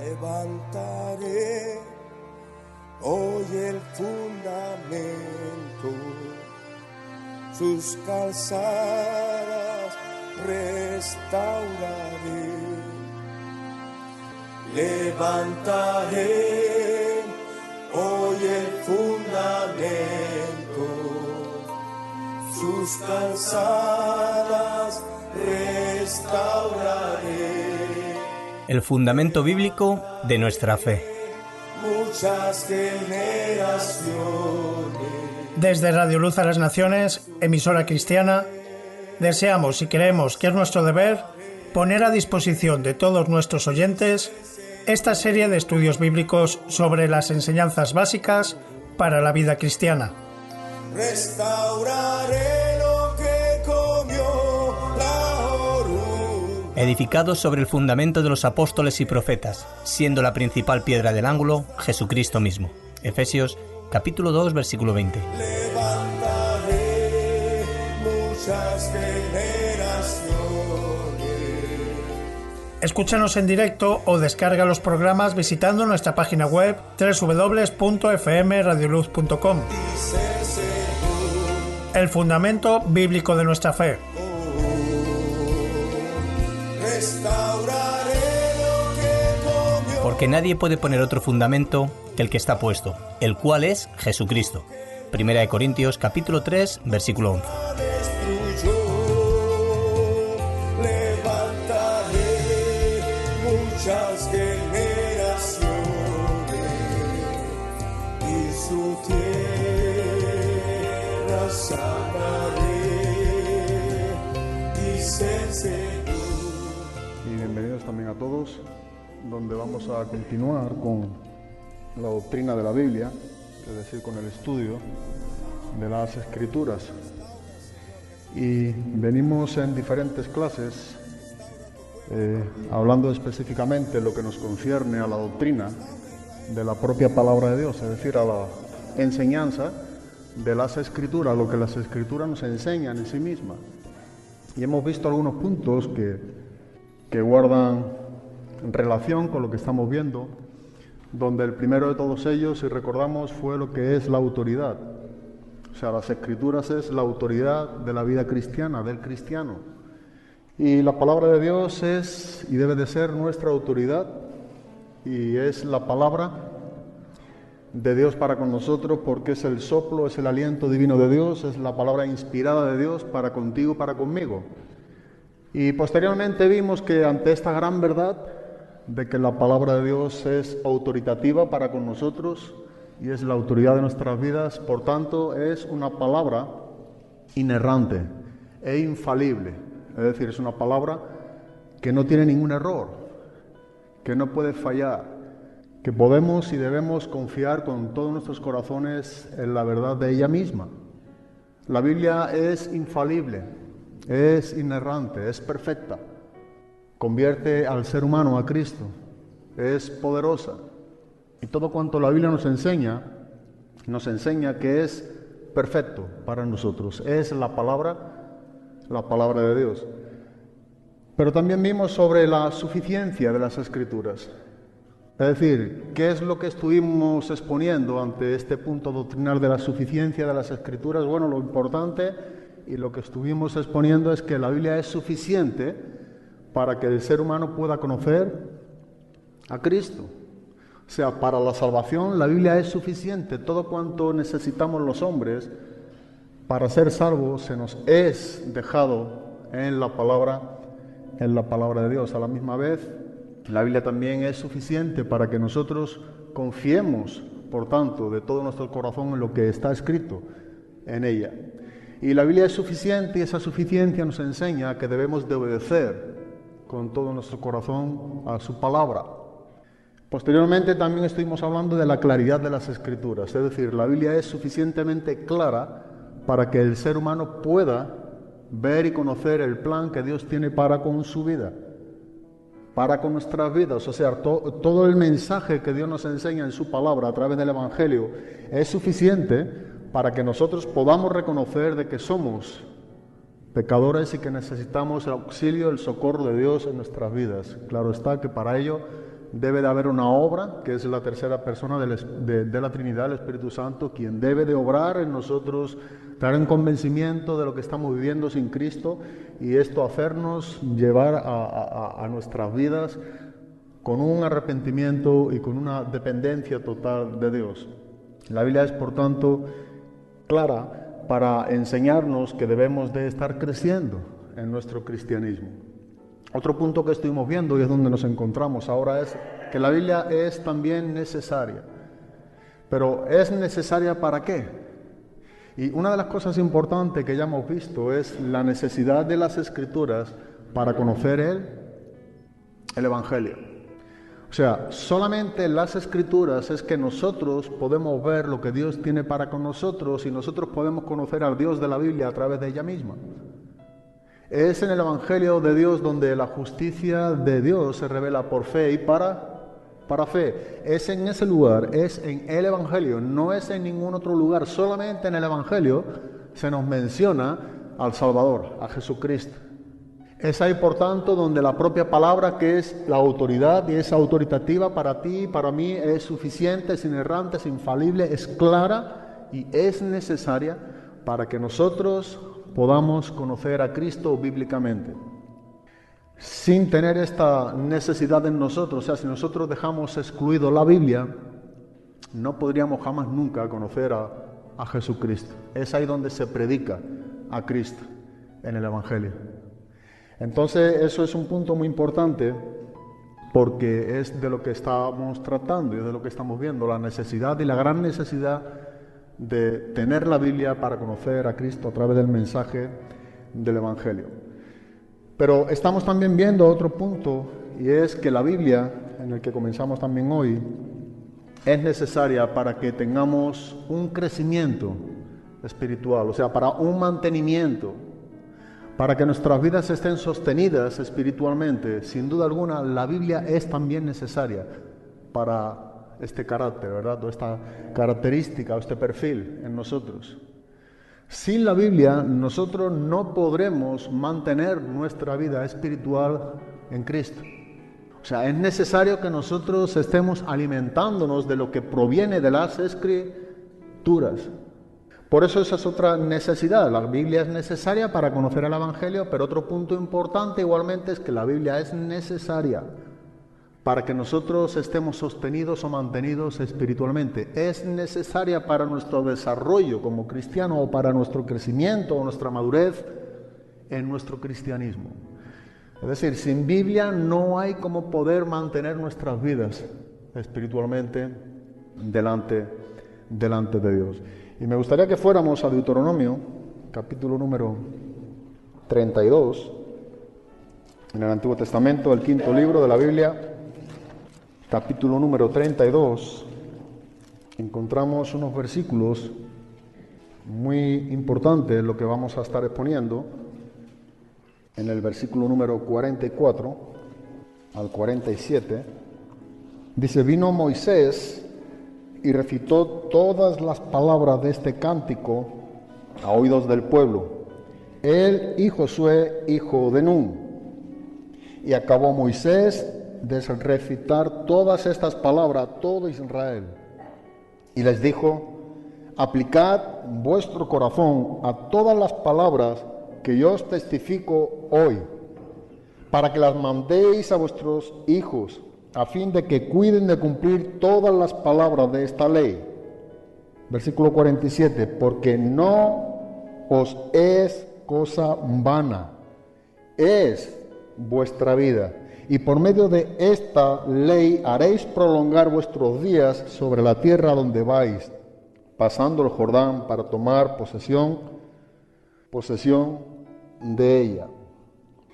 Levantaré hoy el fundamento, sus calzadas restauraré. Levantaré hoy el fundamento, sus calzadas restauraré. El fundamento bíblico de nuestra fe. Muchas generaciones. Desde Radio Luz a las Naciones, emisora cristiana, deseamos y creemos que es nuestro deber poner a disposición de todos nuestros oyentes esta serie de estudios bíblicos sobre las enseñanzas básicas para la vida cristiana. Restauraré lo que comió la oruga. Edificados sobre el fundamento de los apóstoles y profetas, siendo la principal piedra del ángulo Jesucristo mismo. Efesios capítulo 2, versículo 20. Levantaré muchas generaciones. Escúchanos en directo o descarga los programas visitando nuestra página web www.fmradioluz.com. El fundamento bíblico de nuestra fe. Porque nadie puede poner otro fundamento que el que está puesto, el cual es Jesucristo. Primera de Corintios capítulo 3, versículo 11. Muchas generaciones y su tierra sanaré, dice el Señor. Y bienvenidos también a todos, donde vamos a continuar con la doctrina de la Biblia, es decir, con el estudio de las Escrituras. Y venimos en diferentes clases hablando específicamente lo que nos concierne a la doctrina de la propia palabra de Dios, es decir, a la enseñanza de las Escrituras, lo que las Escrituras nos enseñan en sí mismas. Y hemos visto algunos puntos que guardan relación con lo que estamos viendo, donde el primero de todos ellos, si recordamos, fue lo que es la autoridad. O sea, las Escrituras es la autoridad de la vida cristiana, del cristiano. Y la palabra de Dios es y debe de ser nuestra autoridad, y es la palabra de Dios para con nosotros, porque es el soplo, es el aliento divino de Dios, es la palabra inspirada de Dios para contigo, para conmigo. Y posteriormente vimos que ante esta gran verdad de que la palabra de Dios es autoritativa para con nosotros y es la autoridad de nuestras vidas, por tanto es una palabra inerrante e infalible. Es decir, es una palabra que no tiene ningún error, que no puede fallar, que podemos y debemos confiar con todos nuestros corazones en la verdad de ella misma. La Biblia es infalible, es inerrante, es perfecta, convierte al ser humano a Cristo, es poderosa. Y todo cuanto la Biblia nos enseña que es perfecto para nosotros, es la palabra de Dios. Pero también vimos sobre la suficiencia de las Escrituras. Es decir, ¿qué es lo que estuvimos exponiendo ante este punto doctrinal de la suficiencia de las Escrituras? Bueno, lo importante y lo que estuvimos exponiendo es que la Biblia es suficiente para que el ser humano pueda conocer a Cristo. O sea, para la salvación la Biblia es suficiente. Todo cuanto necesitamos los hombres para ser salvos se nos es dejado en la palabra de Dios. A la misma vez, la Biblia también es suficiente para que nosotros confiemos, por tanto, de todo nuestro corazón en lo que está escrito en ella. Y la Biblia es suficiente y esa suficiencia nos enseña que debemos de obedecer con todo nuestro corazón a su palabra. Posteriormente también estuvimos hablando de la claridad de las Escrituras, es decir, la Biblia es suficientemente clara para que el ser humano pueda ver y conocer el plan que Dios tiene para con su vida, para con nuestras vidas. O sea, todo el mensaje que Dios nos enseña en su palabra a través del Evangelio es suficiente para que nosotros podamos reconocer de que somos pecadores y que necesitamos el auxilio, el socorro de Dios en nuestras vidas. Claro está que para ello debe de haber una obra, que es la tercera persona de la Trinidad, el Espíritu Santo, quien debe de obrar en nosotros, traer un convencimiento de lo que estamos viviendo sin Cristo, y esto hacernos llevar a nuestras vidas con un arrepentimiento y con una dependencia total de Dios. La Biblia es, por tanto, clara para enseñarnos que debemos de estar creciendo en nuestro cristianismo. Otro punto que estuvimos viendo, y es donde nos encontramos ahora, es que la Biblia es también necesaria. Pero ¿es necesaria para qué? Y una de las cosas importantes que ya hemos visto es la necesidad de las Escrituras para conocer el Evangelio. O sea, solamente en las Escrituras es que nosotros podemos ver lo que Dios tiene para con nosotros, y nosotros podemos conocer al Dios de la Biblia a través de ella misma. Es en el Evangelio de Dios donde la justicia de Dios se revela por fe y para fe. Es en ese lugar, es en el Evangelio, no es en ningún otro lugar. Solamente en el Evangelio se nos menciona al Salvador, a Jesucristo. Es ahí, por tanto, donde la propia palabra, que es la autoridad y es autoritativa para ti y para mí, es suficiente, es inerrante, es infalible, es clara y es necesaria para que nosotros podamos conocer a Cristo bíblicamente. Sin tener esta necesidad en nosotros, o sea, si nosotros dejamos excluido la Biblia, no podríamos jamás nunca conocer a Jesucristo. Es ahí donde se predica a Cristo, en el Evangelio. Entonces, eso es un punto muy importante, porque es de lo que estamos tratando y es de lo que estamos viendo, la necesidad y la gran necesidad de tener la Biblia para conocer a Cristo a través del mensaje del Evangelio. Pero estamos también viendo otro punto, y es que la Biblia, en el que comenzamos también hoy, es necesaria para que tengamos un crecimiento espiritual, o sea, para un mantenimiento, para que nuestras vidas estén sostenidas espiritualmente. Sin duda alguna, la Biblia es también necesaria para este carácter, ¿verdad? O esta característica, o este perfil en nosotros. Sin la Biblia, nosotros no podremos mantener nuestra vida espiritual en Cristo. O sea, es necesario que nosotros estemos alimentándonos de lo que proviene de las Escrituras. Por eso esa es otra necesidad. La Biblia es necesaria para conocer el Evangelio, pero otro punto importante igualmente es que la Biblia es necesaria para que nosotros estemos sostenidos o mantenidos espiritualmente. Es necesaria para nuestro desarrollo como cristiano, o para nuestro crecimiento o nuestra madurez en nuestro cristianismo. Es decir, sin Biblia no hay como poder mantener nuestras vidas espiritualmente delante de Dios. Y me gustaría que fuéramos a Deuteronomio, capítulo número 32, en el Antiguo Testamento, el quinto libro de la Biblia, capítulo número 32, encontramos unos versículos muy importantes, lo que vamos a estar exponiendo. En el versículo número 44 al 47, dice: vino Moisés y recitó todas las palabras de este cántico a oídos del pueblo, él y Josué, hijo de Nun. Y acabó Moisés de recitar todas estas palabras a todo Israel. Y les dijo: aplicad vuestro corazón a todas las palabras que yo os testifico hoy, para que las mandéis a vuestros hijos, a fin de que cuiden de cumplir todas las palabras de esta ley. Versículo 47, porque no os es cosa vana, es vuestra vida, y por medio de esta ley haréis prolongar vuestros días sobre la tierra donde vais, pasando el Jordán para tomar posesión de ella.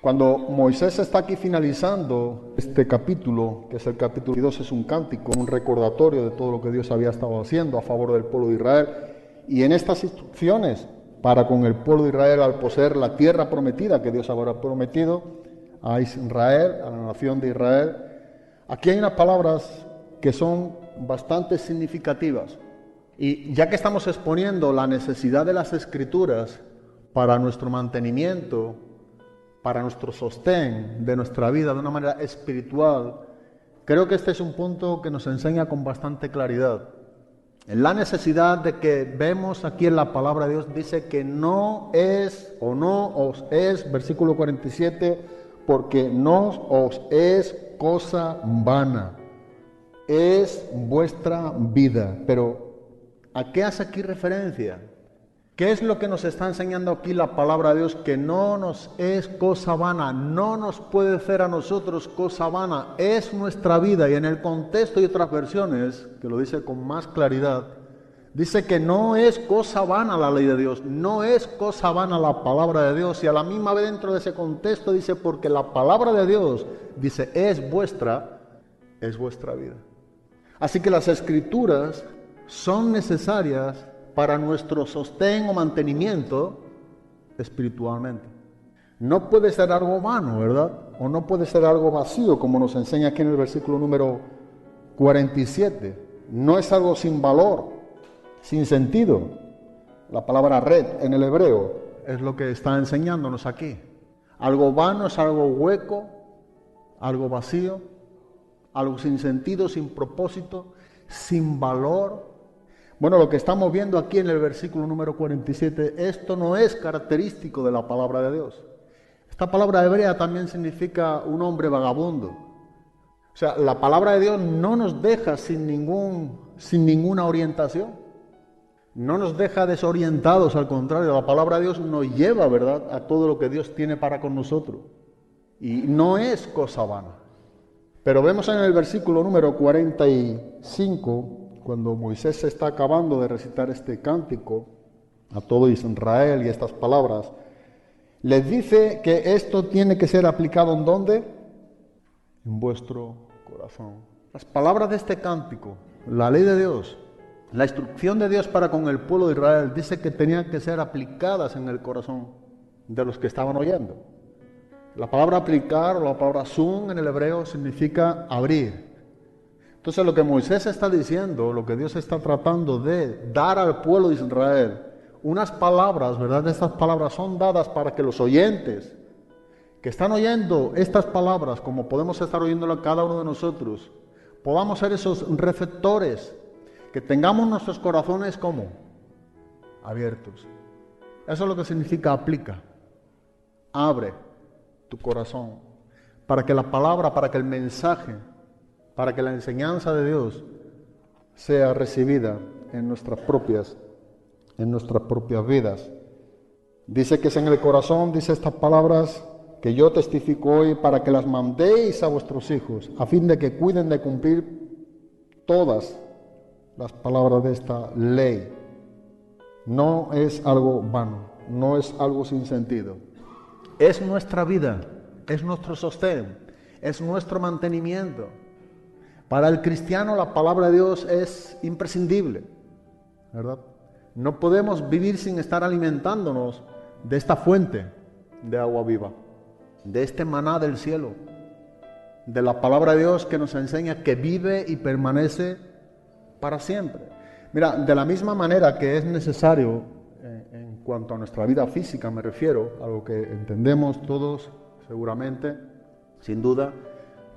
Cuando Moisés está aquí finalizando este capítulo, que es el capítulo 2, es un cántico, un recordatorio de todo lo que Dios había estado haciendo a favor del pueblo de Israel, y en estas instrucciones para con el pueblo de Israel al poseer la tierra prometida que Dios habrá prometido a Israel, a la nación de Israel, aquí hay unas palabras que son bastante significativas. Y ya que estamos exponiendo la necesidad de las Escrituras para nuestro mantenimiento, para nuestro sostén de nuestra vida de una manera espiritual, Creo que este es un punto que nos enseña con bastante claridad. En la necesidad de que vemos aquí en la palabra de Dios, dice que no es o no os es, versículo 47, porque no os es cosa vana, es vuestra vida. Pero, ¿a qué hace aquí referencia? ¿Qué es lo que nos está enseñando aquí la palabra de Dios? Que no nos es cosa vana, no nos puede ser a nosotros cosa vana, es nuestra vida. Y en el contexto y otras versiones, que lo dice con más claridad, dice que no es cosa vana la ley de Dios, no es cosa vana la palabra de Dios. Y a la misma vez dentro de ese contexto dice, porque la palabra de Dios, dice, es vuestra vida. Así que las Escrituras son necesarias para nuestro sostén o mantenimiento espiritualmente. No puede ser algo vano, ¿verdad? O no puede ser algo vacío, como nos enseña aquí en el versículo número 47. No es algo sin valor, sin sentido. La palabra red en el hebreo es lo que está enseñándonos aquí. Algo vano es algo hueco, algo vacío, algo sin sentido, sin propósito, sin valor. Bueno, lo que estamos viendo aquí en el versículo número 47, esto no es característico de la palabra de Dios. Esta palabra hebrea también significa un hombre vagabundo. O sea, la palabra de Dios no nos deja sin ninguna orientación. No nos deja desorientados, al contrario, la palabra de Dios nos lleva, ¿verdad?, a todo lo que Dios tiene para con nosotros. Y no es cosa vana. Pero vemos en el versículo número 45, cuando Moisés se está acabando de recitar este cántico a todo Israel y estas palabras, les dice que esto tiene que ser aplicado ¿en dónde? En vuestro corazón. Las palabras de este cántico, la ley de Dios, la instrucción de Dios para con el pueblo de Israel, dice que tenían que ser aplicadas en el corazón de los que estaban oyendo. La palabra aplicar o la palabra sun en el hebreo significa abrir. Entonces lo que Moisés está diciendo, lo que Dios está tratando de dar al pueblo de Israel, unas palabras, ¿verdad? Estas palabras son dadas para que los oyentes que están oyendo estas palabras, como podemos estar oyéndolo cada uno de nosotros, podamos ser esos receptores, que tengamos nuestros corazones como abiertos. Eso es lo que significa aplica. Abre tu corazón para que la palabra, para que el mensaje, para que la enseñanza de Dios sea recibida en nuestras propias vidas. Dice que es en el corazón, dice estas palabras que yo testifico hoy, para que las mandéis a vuestros hijos, a fin de que cuiden de cumplir todas las palabras de esta ley. No es algo vano, no es algo sin sentido. Es nuestra vida, es nuestro sostén, es nuestro mantenimiento. Para el cristiano la palabra de Dios es imprescindible, ¿verdad? No podemos vivir sin estar alimentándonos de esta fuente de agua viva, de este maná del cielo, de la palabra de Dios que nos enseña que vive y permanece para siempre. Mira, de la misma manera que es necesario, en cuanto a nuestra vida física me refiero, a lo que entendemos todos seguramente, sin duda,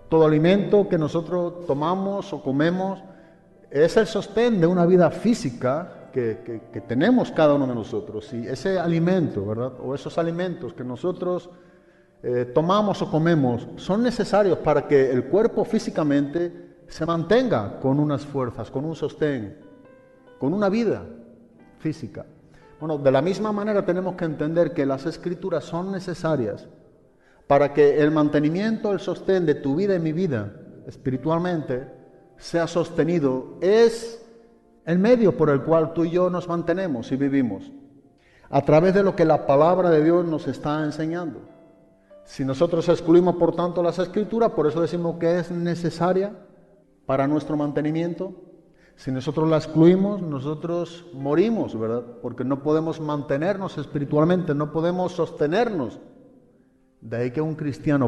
todo alimento que nosotros tomamos o comemos es el sostén de una vida física que tenemos cada uno de nosotros. Y ese alimento, ¿verdad?, o esos alimentos que nosotros tomamos o comemos son necesarios para que el cuerpo físicamente se mantenga con unas fuerzas, con un sostén, con una vida física. Bueno, de la misma manera tenemos que entender que las Escrituras son necesarias para que el mantenimiento, el sostén de tu vida y mi vida espiritualmente sea sostenido. Es el medio por el cual tú y yo nos mantenemos y vivimos, a través de lo que la palabra de Dios nos está enseñando. Si nosotros excluimos, por tanto, las Escrituras, por eso decimos que es necesaria para nuestro mantenimiento. Si nosotros la excluimos, nosotros morimos, ¿verdad? Porque no podemos mantenernos espiritualmente, no podemos sostenernos. De ahí que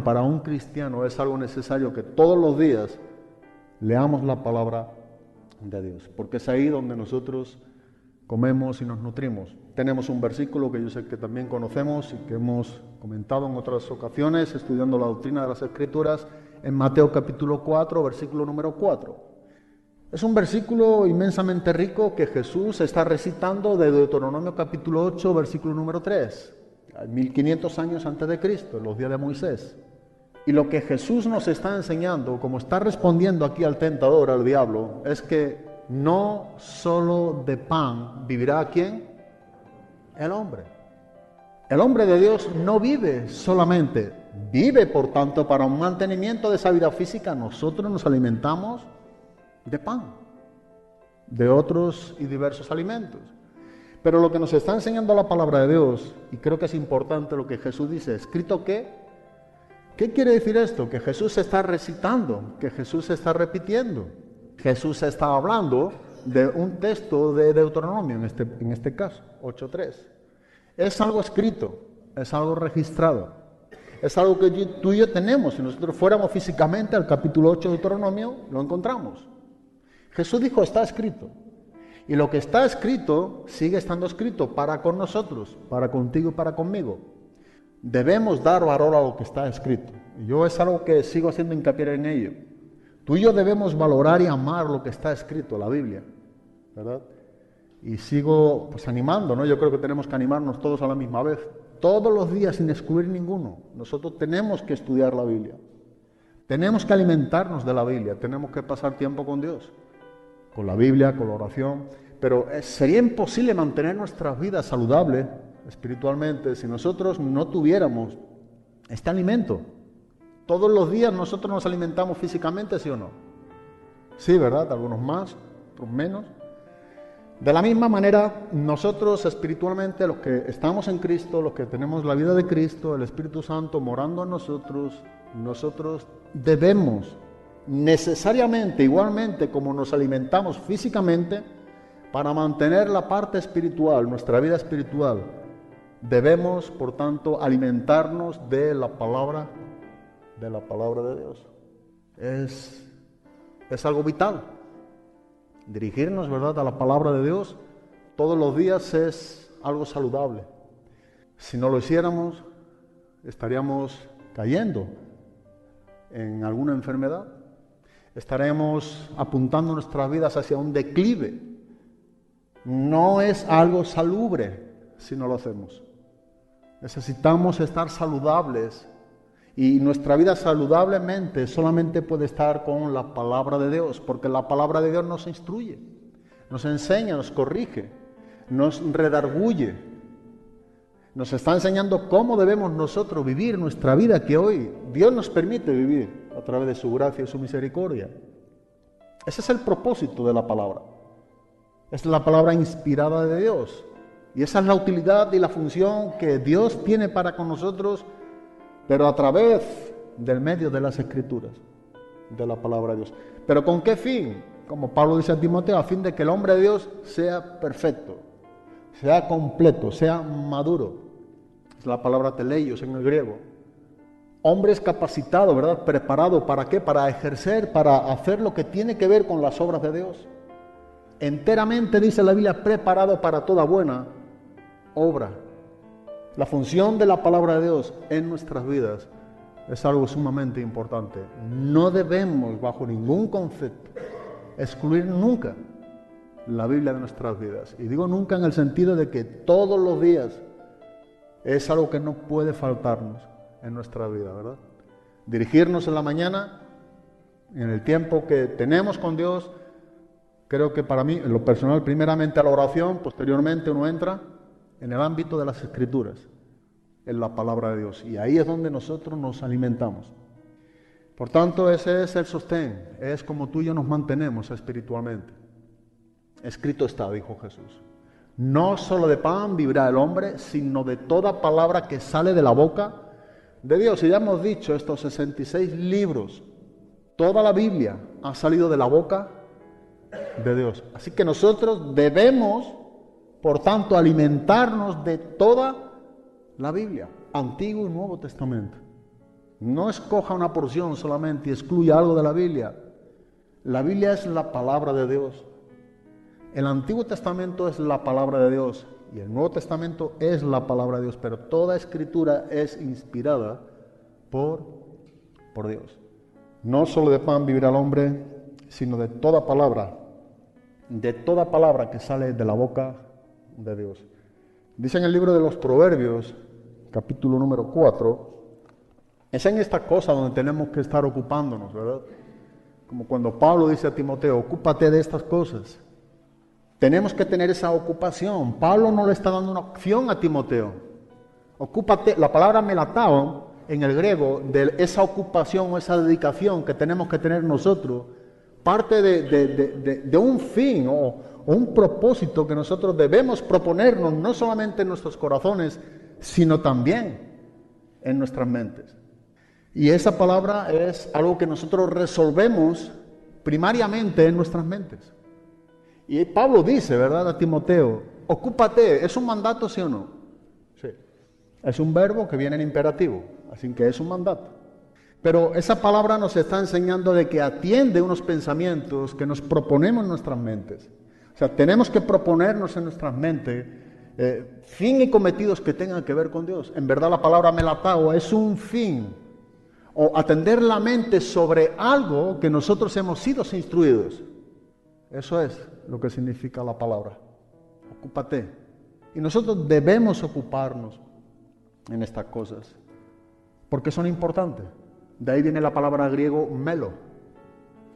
para un cristiano es algo necesario que todos los días leamos la palabra de Dios, porque es ahí donde nosotros comemos y nos nutrimos. Tenemos un versículo que yo sé que también conocemos y que hemos comentado en otras ocasiones, estudiando la doctrina de las Escrituras, en Mateo capítulo 4, versículo número 4. Es un versículo inmensamente rico que Jesús está recitando de Deuteronomio capítulo 8, versículo número 3, 1500 años antes de Cristo, en los días de Moisés. Y lo que Jesús nos está enseñando, como está respondiendo aquí al tentador, al diablo, es que no solo de pan vivirá ¿quién? El hombre. El hombre de Dios no vive solamente, vive por tanto para un mantenimiento de esa vida física. Nosotros nos alimentamos de pan, de otros y diversos alimentos. Pero lo que nos está enseñando la palabra de Dios, y creo que es importante lo que Jesús dice, ¿escrito qué? ¿Qué quiere decir esto? Que Jesús se está recitando, que Jesús se está repitiendo. Jesús está hablando de un texto de Deuteronomio, en este caso, 8.3. Es algo escrito, es algo registrado, es algo que tú y yo tenemos. Si nosotros fuéramos físicamente al capítulo 8 de Deuteronomio, lo encontramos. Jesús dijo, está escrito. Y lo que está escrito, sigue estando escrito para con nosotros, para contigo y para conmigo. Debemos dar valor a lo que está escrito. Y yo es algo que sigo haciendo hincapié en ello. Tú y yo debemos valorar y amar lo que está escrito, la Biblia, ¿verdad? Y sigo animando, ¿no? Yo creo que tenemos que animarnos todos a la misma vez, todos los días sin excluir ninguno. Nosotros tenemos que estudiar la Biblia, tenemos que alimentarnos de la Biblia, tenemos que pasar tiempo con Dios, con la Biblia, con la oración. Pero sería imposible mantener nuestras vidas saludables espiritualmente si nosotros no tuviéramos este alimento. Todos los días nosotros nos alimentamos físicamente, ¿sí o no? Sí, ¿verdad? Algunos más, otros menos. De la misma manera, nosotros espiritualmente, los que estamos en Cristo, los que tenemos la vida de Cristo, el Espíritu Santo morando en nosotros debemos necesariamente, igualmente como nos alimentamos físicamente, para mantener la parte espiritual, nuestra vida espiritual, debemos, por tanto, alimentarnos de la palabra de Dios. Es algo vital. Dirigirnos, ¿verdad?, a la palabra de Dios todos los días es algo saludable. Si no lo hiciéramos, estaríamos cayendo en alguna enfermedad, estaremos apuntando nuestras vidas hacia un declive. No es algo salubre si no lo hacemos. Necesitamos estar saludables. Y nuestra vida saludablemente solamente puede estar con la palabra de Dios, porque la palabra de Dios nos instruye, nos enseña, nos corrige, nos redarguye, nos está enseñando cómo debemos nosotros vivir nuestra vida que hoy Dios nos permite vivir a través de su gracia y su misericordia. Ese es el propósito de la palabra. Es la palabra inspirada de Dios. Y esa es la utilidad y la función que Dios tiene para con nosotros, pero a través del medio de las Escrituras, de la palabra de Dios. ¿Pero con qué fin? Como Pablo dice a Timoteo, a fin de que el hombre de Dios sea perfecto, sea completo, sea maduro. Es la palabra teleios en el griego. Hombres capacitados, ¿verdad? Preparados, ¿para qué? Para ejercer, para hacer lo que tiene que ver con las obras de Dios. Enteramente, dice la Biblia, preparado para toda buena obra. La función de la palabra de Dios en nuestras vidas es algo sumamente importante. No debemos, bajo ningún concepto, excluir nunca la Biblia de nuestras vidas. Y digo nunca en el sentido de que todos los días es algo que no puede faltarnos en nuestra vida, ¿verdad? Dirigirnos en la mañana, en el tiempo que tenemos con Dios. Creo que para mí, en lo personal, primeramente a la oración, posteriormente uno entra en el ámbito de las Escrituras, en la palabra de Dios. Y ahí es donde nosotros nos alimentamos. Por tanto, ese es el sostén, es como tú y yo nos mantenemos espiritualmente. Escrito está, dijo Jesús. No solo de pan vivirá el hombre, sino de toda palabra que sale de la boca de Dios. Y ya hemos dicho, estos 66 libros, toda la Biblia ha salido de la boca de Dios. Así que nosotros debemos, por tanto, alimentarnos de toda la Biblia, Antiguo y Nuevo Testamento. No escoja una porción solamente y excluya algo de la Biblia. La Biblia es la palabra de Dios. El Antiguo Testamento es la palabra de Dios y el Nuevo Testamento es la palabra de Dios, pero toda escritura es inspirada por Dios. No solo de pan vivirá el hombre, sino de toda palabra que sale de la boca de Dios. Dice en el libro de los Proverbios, capítulo número 4, es en esta cosa donde tenemos que estar ocupándonos, ¿verdad? Como cuando Pablo dice a Timoteo, ocúpate de estas cosas. Tenemos que tener esa ocupación. Pablo no le está dando una opción a Timoteo. Ocúpate, la palabra melatao en el griego, de esa ocupación o esa dedicación que tenemos que tener nosotros, parte de un fin o un propósito que nosotros debemos proponernos, no solamente en nuestros corazones, sino también en nuestras mentes. Y esa palabra es algo que nosotros resolvemos primariamente en nuestras mentes. Y Pablo dice, ¿verdad?, a Timoteo, ocúpate, ¿es un mandato, sí o no? Sí. Es un verbo que viene en imperativo, así que es un mandato. Pero esa palabra nos está enseñando de que atiende unos pensamientos que nos proponemos en nuestras mentes. O sea, tenemos que proponernos en nuestras mentes fin y cometidos que tengan que ver con Dios. En verdad la palabra melatao es un fin, o atender la mente sobre algo que nosotros hemos sido instruidos. Eso es lo que significa la palabra. Ocúpate. Y nosotros debemos ocuparnos en estas cosas, porque son importantes. De ahí viene la palabra griego melo,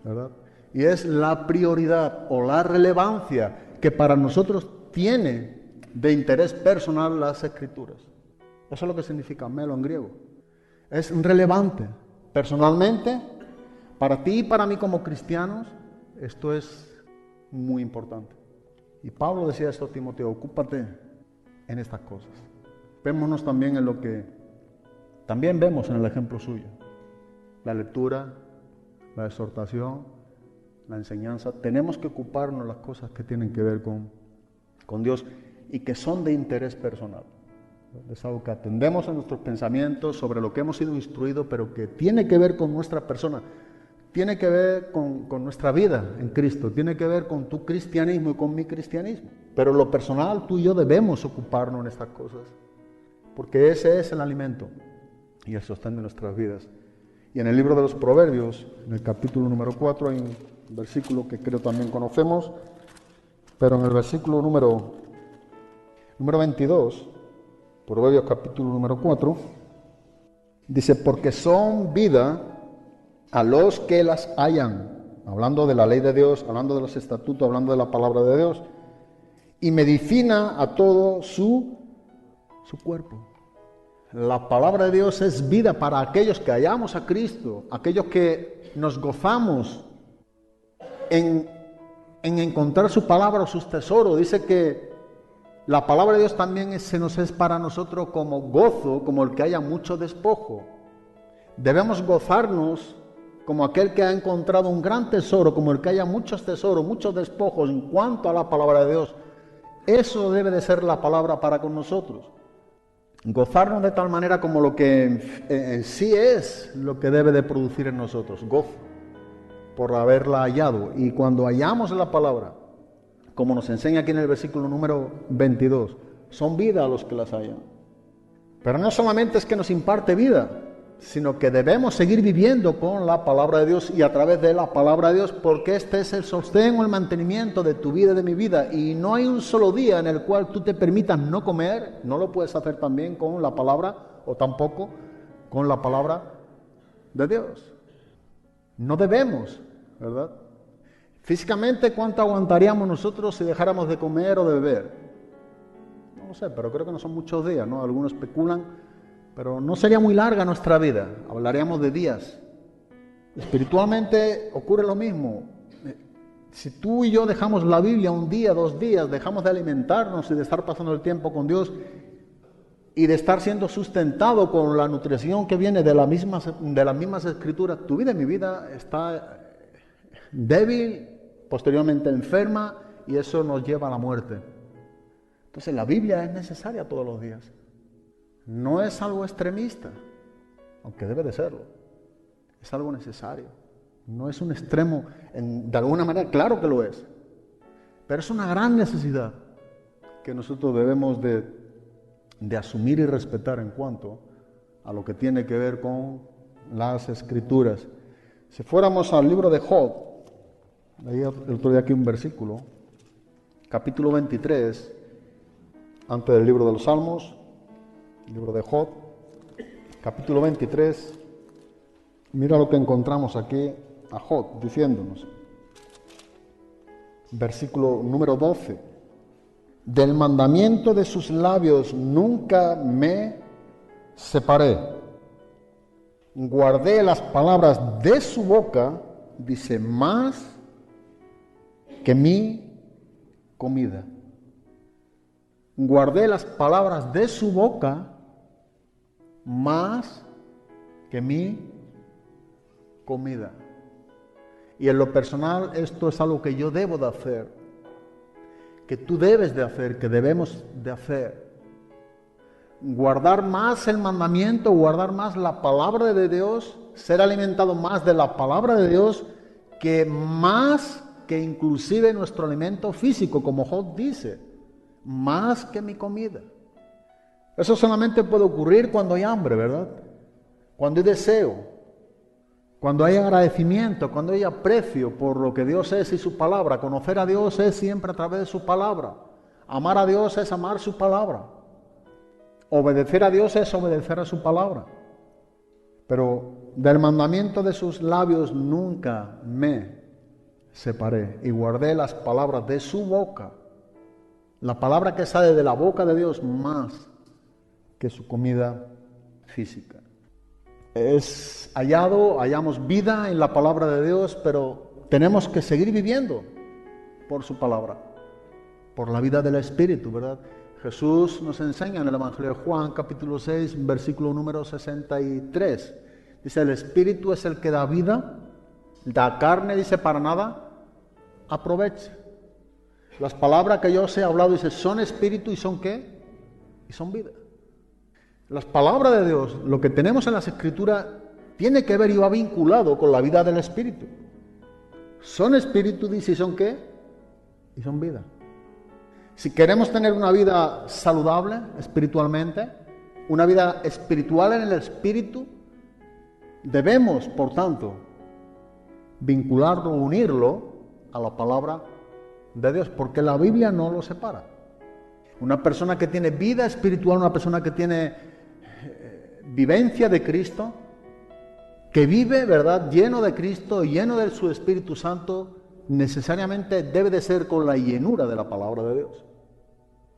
¿verdad? Y es la prioridad o la relevancia que para nosotros tiene de interés personal las Escrituras. Eso es lo que significa melo en griego. Es relevante. Personalmente, para ti y para mí como cristianos, esto es muy importante. Y Pablo decía esto a Timoteo, ocúpate en estas cosas. Vémonos también en lo que también vemos en el ejemplo suyo. La lectura, la exhortación, la enseñanza. Tenemos que ocuparnos de las cosas que tienen que ver con Dios y que son de interés personal. Es algo que atendemos en nuestros pensamientos sobre lo que hemos sido instruidos, pero que tiene que ver con nuestra persona, tiene que ver con nuestra vida en Cristo, tiene que ver con tu cristianismo y con mi cristianismo. Pero lo personal, tú y yo debemos ocuparnos en estas cosas, porque ese es el alimento y el sostén de nuestras vidas. Y en el libro de los Proverbios, en el capítulo número 4, hay un versículo que creo también conocemos, pero en el versículo número 22, Proverbios capítulo número 4, dice, porque son vida a los que las hallan, hablando de la ley de Dios, hablando de los estatutos, hablando de la palabra de Dios, y medicina a todo su cuerpo. La palabra de Dios es vida para aquellos que hallamos a Cristo, aquellos que nos gozamos en encontrar su palabra o sus tesoros. Dice que la palabra de Dios también se nos es para nosotros como gozo, como el que haya mucho despojo. Debemos gozarnos como aquel que ha encontrado un gran tesoro, como el que haya muchos tesoros, muchos despojos en cuanto a la palabra de Dios. Eso debe de ser la palabra para con nosotros. Gozarnos de tal manera como lo que en sí es lo que debe de producir en nosotros, gozo, por haberla hallado. Y cuando hallamos la palabra, como nos enseña aquí en el versículo número 22, son vida a los que las hallan. Pero no solamente es que nos imparte vida, sino que debemos seguir viviendo con la palabra de Dios y a través de la palabra de Dios, porque este es el sostén o el mantenimiento de tu vida y de mi vida. Y no hay un solo día en el cual tú te permitas no comer, no lo puedes hacer también con la palabra o tampoco con la palabra de Dios. No debemos, ¿verdad? Físicamente, ¿cuánto aguantaríamos nosotros si dejáramos de comer o de beber? No lo sé, pero creo que no son muchos días, ¿no? Algunos especulan, pero no sería muy larga nuestra vida, hablaríamos de días. Espiritualmente ocurre lo mismo. Si tú y yo dejamos la Biblia un día, 2 días, dejamos de alimentarnos y de estar pasando el tiempo con Dios y de estar siendo sustentado con la nutrición que viene de las mismas escrituras, tu vida y mi vida está débil, posteriormente enferma, y eso nos lleva a la muerte. Entonces la Biblia es necesaria todos los días. No es algo extremista, aunque debe de serlo. Es algo necesario. No es un extremo, de alguna manera, claro que lo es. Pero es una gran necesidad que nosotros debemos de asumir y respetar en cuanto a lo que tiene que ver con las Escrituras. Si fuéramos al libro de Job, leí el otro día aquí un versículo, capítulo 23, antes del libro de los Salmos, libro de Job, capítulo 23, mira lo que encontramos aquí a Job diciéndonos. Versículo número 12. Del mandamiento de sus labios nunca me separé. Guardé las palabras de su boca, dice, más que mi comida. Guardé las palabras de su boca más que mi comida. Y en lo personal esto es algo que yo debo de hacer, que tú debes de hacer, que debemos de hacer. Guardar más el mandamiento, guardar más la palabra de Dios, ser alimentado más de la palabra de Dios, que más que inclusive nuestro alimento físico, como Job dice, más que mi comida. Eso solamente puede ocurrir cuando hay hambre, ¿verdad? Cuando hay deseo, cuando hay agradecimiento, cuando hay aprecio por lo que Dios es y su palabra. Conocer a Dios es siempre a través de su palabra. Amar a Dios es amar su palabra. Obedecer a Dios es obedecer a su palabra. Pero del mandamiento de sus labios nunca me separé y guardé las palabras de su boca. La palabra que sale de la boca de Dios más que su comida física. Hallamos vida en la palabra de Dios, pero tenemos que seguir viviendo por su palabra, por la vida del Espíritu, ¿verdad? Jesús nos enseña en el Evangelio de Juan, capítulo 6, versículo número 63. Dice, el Espíritu es el que da vida, la carne, dice, para nada aprovecha. Las palabras que yo os he hablado, dice, son Espíritu y son ¿qué? Y son vida. Las palabras de Dios, lo que tenemos en las Escrituras, tiene que ver y va vinculado con la vida del Espíritu. Son Espíritu, dice, ¿y son qué? Y son vida. Si queremos tener una vida saludable espiritualmente, una vida espiritual en el Espíritu, debemos, por tanto, vincularlo, unirlo a la palabra de Dios, porque la Biblia no lo separa. Una persona que tiene vida espiritual, una persona que tiene vivencia de Cristo, que vive, ¿verdad?, lleno de Cristo, lleno de su Espíritu Santo, necesariamente debe de ser con la llenura de la palabra de Dios.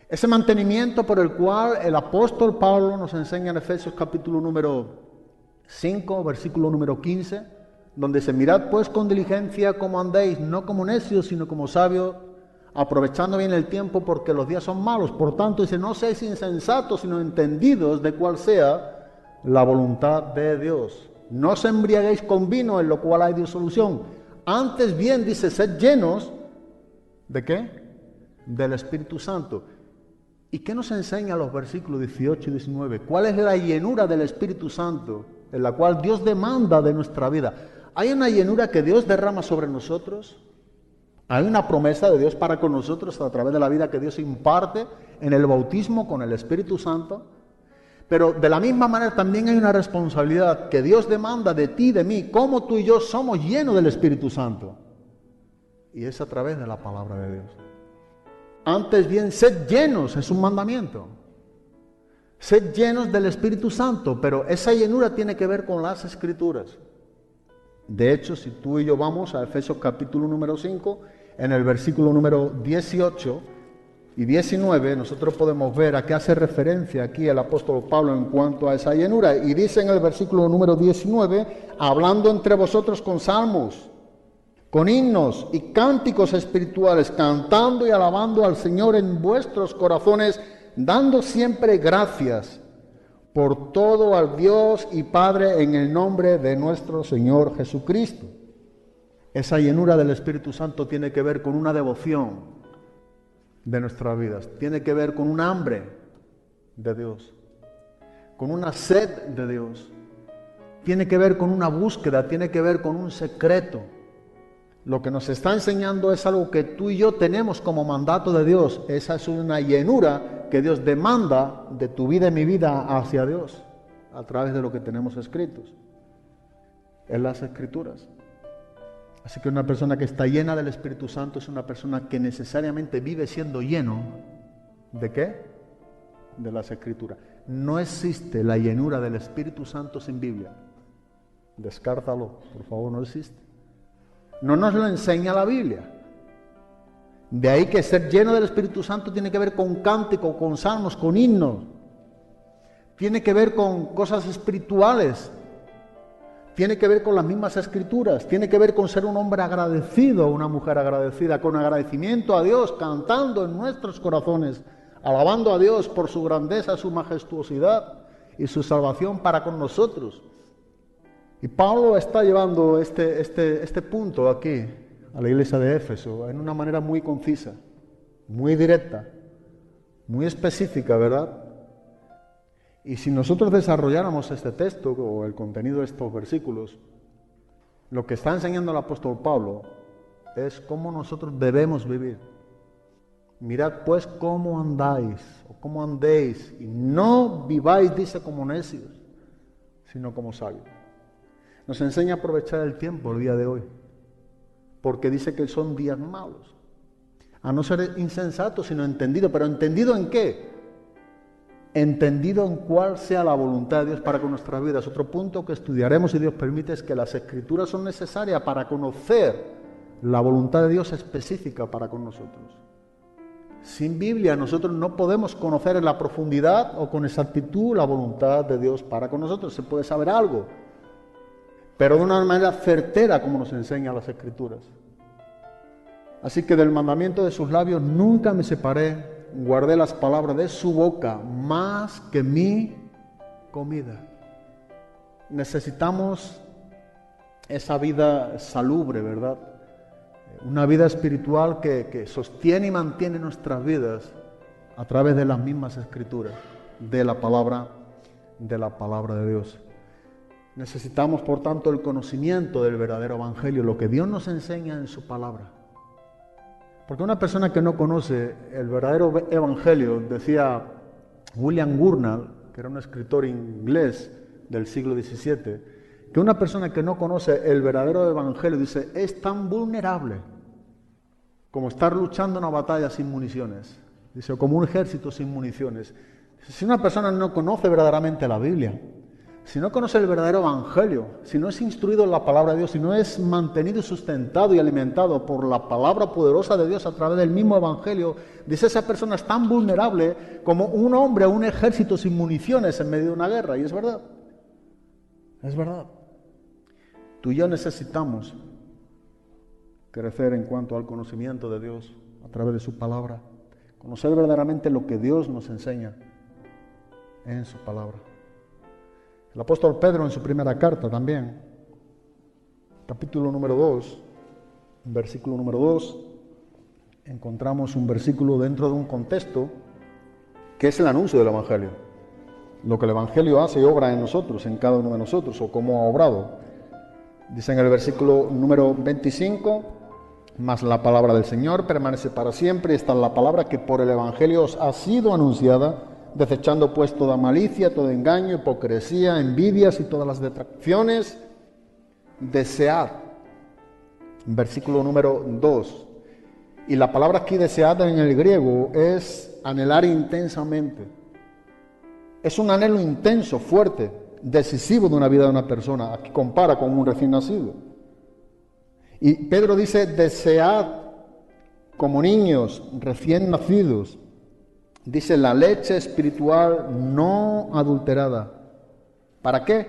Ese mantenimiento por el cual el apóstol Pablo nos enseña en Efesios capítulo número 5, versículo número 15, donde dice, mirad pues con diligencia cómo andéis, no como necios, sino como sabios, aprovechando bien el tiempo porque los días son malos. Por tanto, dice, no seáis insensatos, sino entendidos de cuál sea la voluntad de Dios. No os embriaguéis con vino, en lo cual hay disolución. Antes bien, dice, sed llenos, ¿de qué? Del Espíritu Santo. ¿Y qué nos enseñan los versículos 18 y 19? ¿Cuál es la llenura del Espíritu Santo en la cual Dios demanda de nuestra vida? ¿Hay una llenura que Dios derrama sobre nosotros? ¿Hay una promesa de Dios para con nosotros a través de la vida que Dios imparte en el bautismo con el Espíritu Santo? Pero de la misma manera también hay una responsabilidad que Dios demanda de ti y de mí, como tú y yo somos llenos del Espíritu Santo. Y es a través de la palabra de Dios. Antes bien, sed llenos, es un mandamiento. Sed llenos del Espíritu Santo, pero esa llenura tiene que ver con las Escrituras. De hecho, si tú y yo vamos a Efesios capítulo número 5, en el versículo número 18 y 19, nosotros podemos ver a qué hace referencia aquí el apóstol Pablo en cuanto a esa llenura. Y dice en el versículo número 19, hablando entre vosotros con salmos, con himnos y cánticos espirituales, cantando y alabando al Señor en vuestros corazones, dando siempre gracias por todo al Dios y Padre en el nombre de nuestro Señor Jesucristo. Esa llenura del Espíritu Santo tiene que ver con una devoción de nuestras vidas, tiene que ver con un hambre de Dios, con una sed de Dios, tiene que ver con una búsqueda, tiene que ver con un secreto. Lo que nos está enseñando es algo que tú y yo tenemos como mandato de Dios. Esa es una llenura que Dios demanda de tu vida y mi vida hacia Dios, a través de lo que tenemos escritos en las Escrituras. Así que una persona que está llena del Espíritu Santo es una persona que necesariamente vive siendo lleno ¿de qué? De las Escrituras. No existe la llenura del Espíritu Santo sin Biblia. Descártalo, por favor, no existe. No nos lo enseña la Biblia. De ahí que ser lleno del Espíritu Santo tiene que ver con cántico, con salmos, con himnos. Tiene que ver con cosas espirituales. Tiene que ver con las mismas Escrituras. Tiene que ver con ser un hombre agradecido, una mujer agradecida, con agradecimiento a Dios, cantando en nuestros corazones, alabando a Dios por su grandeza, su majestuosidad y su salvación para con nosotros. Y Pablo está llevando este punto aquí a la iglesia de Éfeso en una manera muy concisa, muy directa, muy específica, ¿verdad? Y si nosotros desarrolláramos este texto o el contenido de estos versículos, lo que está enseñando el apóstol Pablo es cómo nosotros debemos vivir. Mirad pues cómo andáis o cómo andéis, y no viváis, dice, como necios, sino como sabios. Nos enseña a aprovechar el tiempo el día de hoy, porque dice que son días malos. A no ser insensatos, sino entendidos. ¿Pero entendido en qué? Entendido en cuál sea la voluntad de Dios para con nuestras vidas. Otro punto que estudiaremos, si Dios permite, es que las Escrituras son necesarias para conocer la voluntad de Dios específica para con nosotros. Sin Biblia nosotros no podemos conocer en la profundidad o con exactitud la voluntad de Dios para con nosotros. Se puede saber algo, pero de una manera certera, como nos enseñan las Escrituras. Así que del mandamiento de sus labios nunca me separé, guardé las palabras de su boca más que mi comida. Necesitamos esa vida salubre, ¿verdad? Una vida espiritual que sostiene y mantiene nuestras vidas a través de las mismas Escrituras, de la palabra de Dios. Necesitamos, por tanto, el conocimiento del verdadero Evangelio, lo que Dios nos enseña en su palabra. Porque una persona que no conoce el verdadero Evangelio, decía William Gurnall, que era un escritor inglés del siglo XVII, que una persona que no conoce el verdadero Evangelio, dice, es tan vulnerable como estar luchando una batalla sin municiones. Dice, o como un ejército sin municiones. Dice, si una persona no conoce verdaderamente la Biblia, si no conoce el verdadero Evangelio, si no es instruido en la palabra de Dios, si no es mantenido, sustentado y alimentado por la palabra poderosa de Dios a través del mismo Evangelio, dice, esa persona es tan vulnerable como un hombre o un ejército sin municiones en medio de una guerra. Y es verdad. Es verdad. Tú y yo necesitamos crecer en cuanto al conocimiento de Dios a través de su palabra. Conocer verdaderamente lo que Dios nos enseña en su palabra. El apóstol Pedro en su primera carta también, capítulo número 2, versículo número 2, encontramos un versículo dentro de un contexto que es el anuncio del Evangelio. Lo que el Evangelio hace y obra en nosotros, en cada uno de nosotros, o cómo ha obrado. Dice en el versículo número 25, mas la palabra del Señor permanece para siempre. Esta es la palabra que por el Evangelio os ha sido anunciada, desechando pues toda malicia, todo engaño, hipocresía, envidias y todas las detracciones. Desead. Versículo número 2. Y la palabra aquí desead en el griego es anhelar intensamente. Es un anhelo intenso, fuerte, decisivo de una vida de una persona. Aquí compara con un recién nacido. Y Pedro dice, desead como niños recién nacidos. Dice, la leche espiritual no adulterada. ¿Para qué?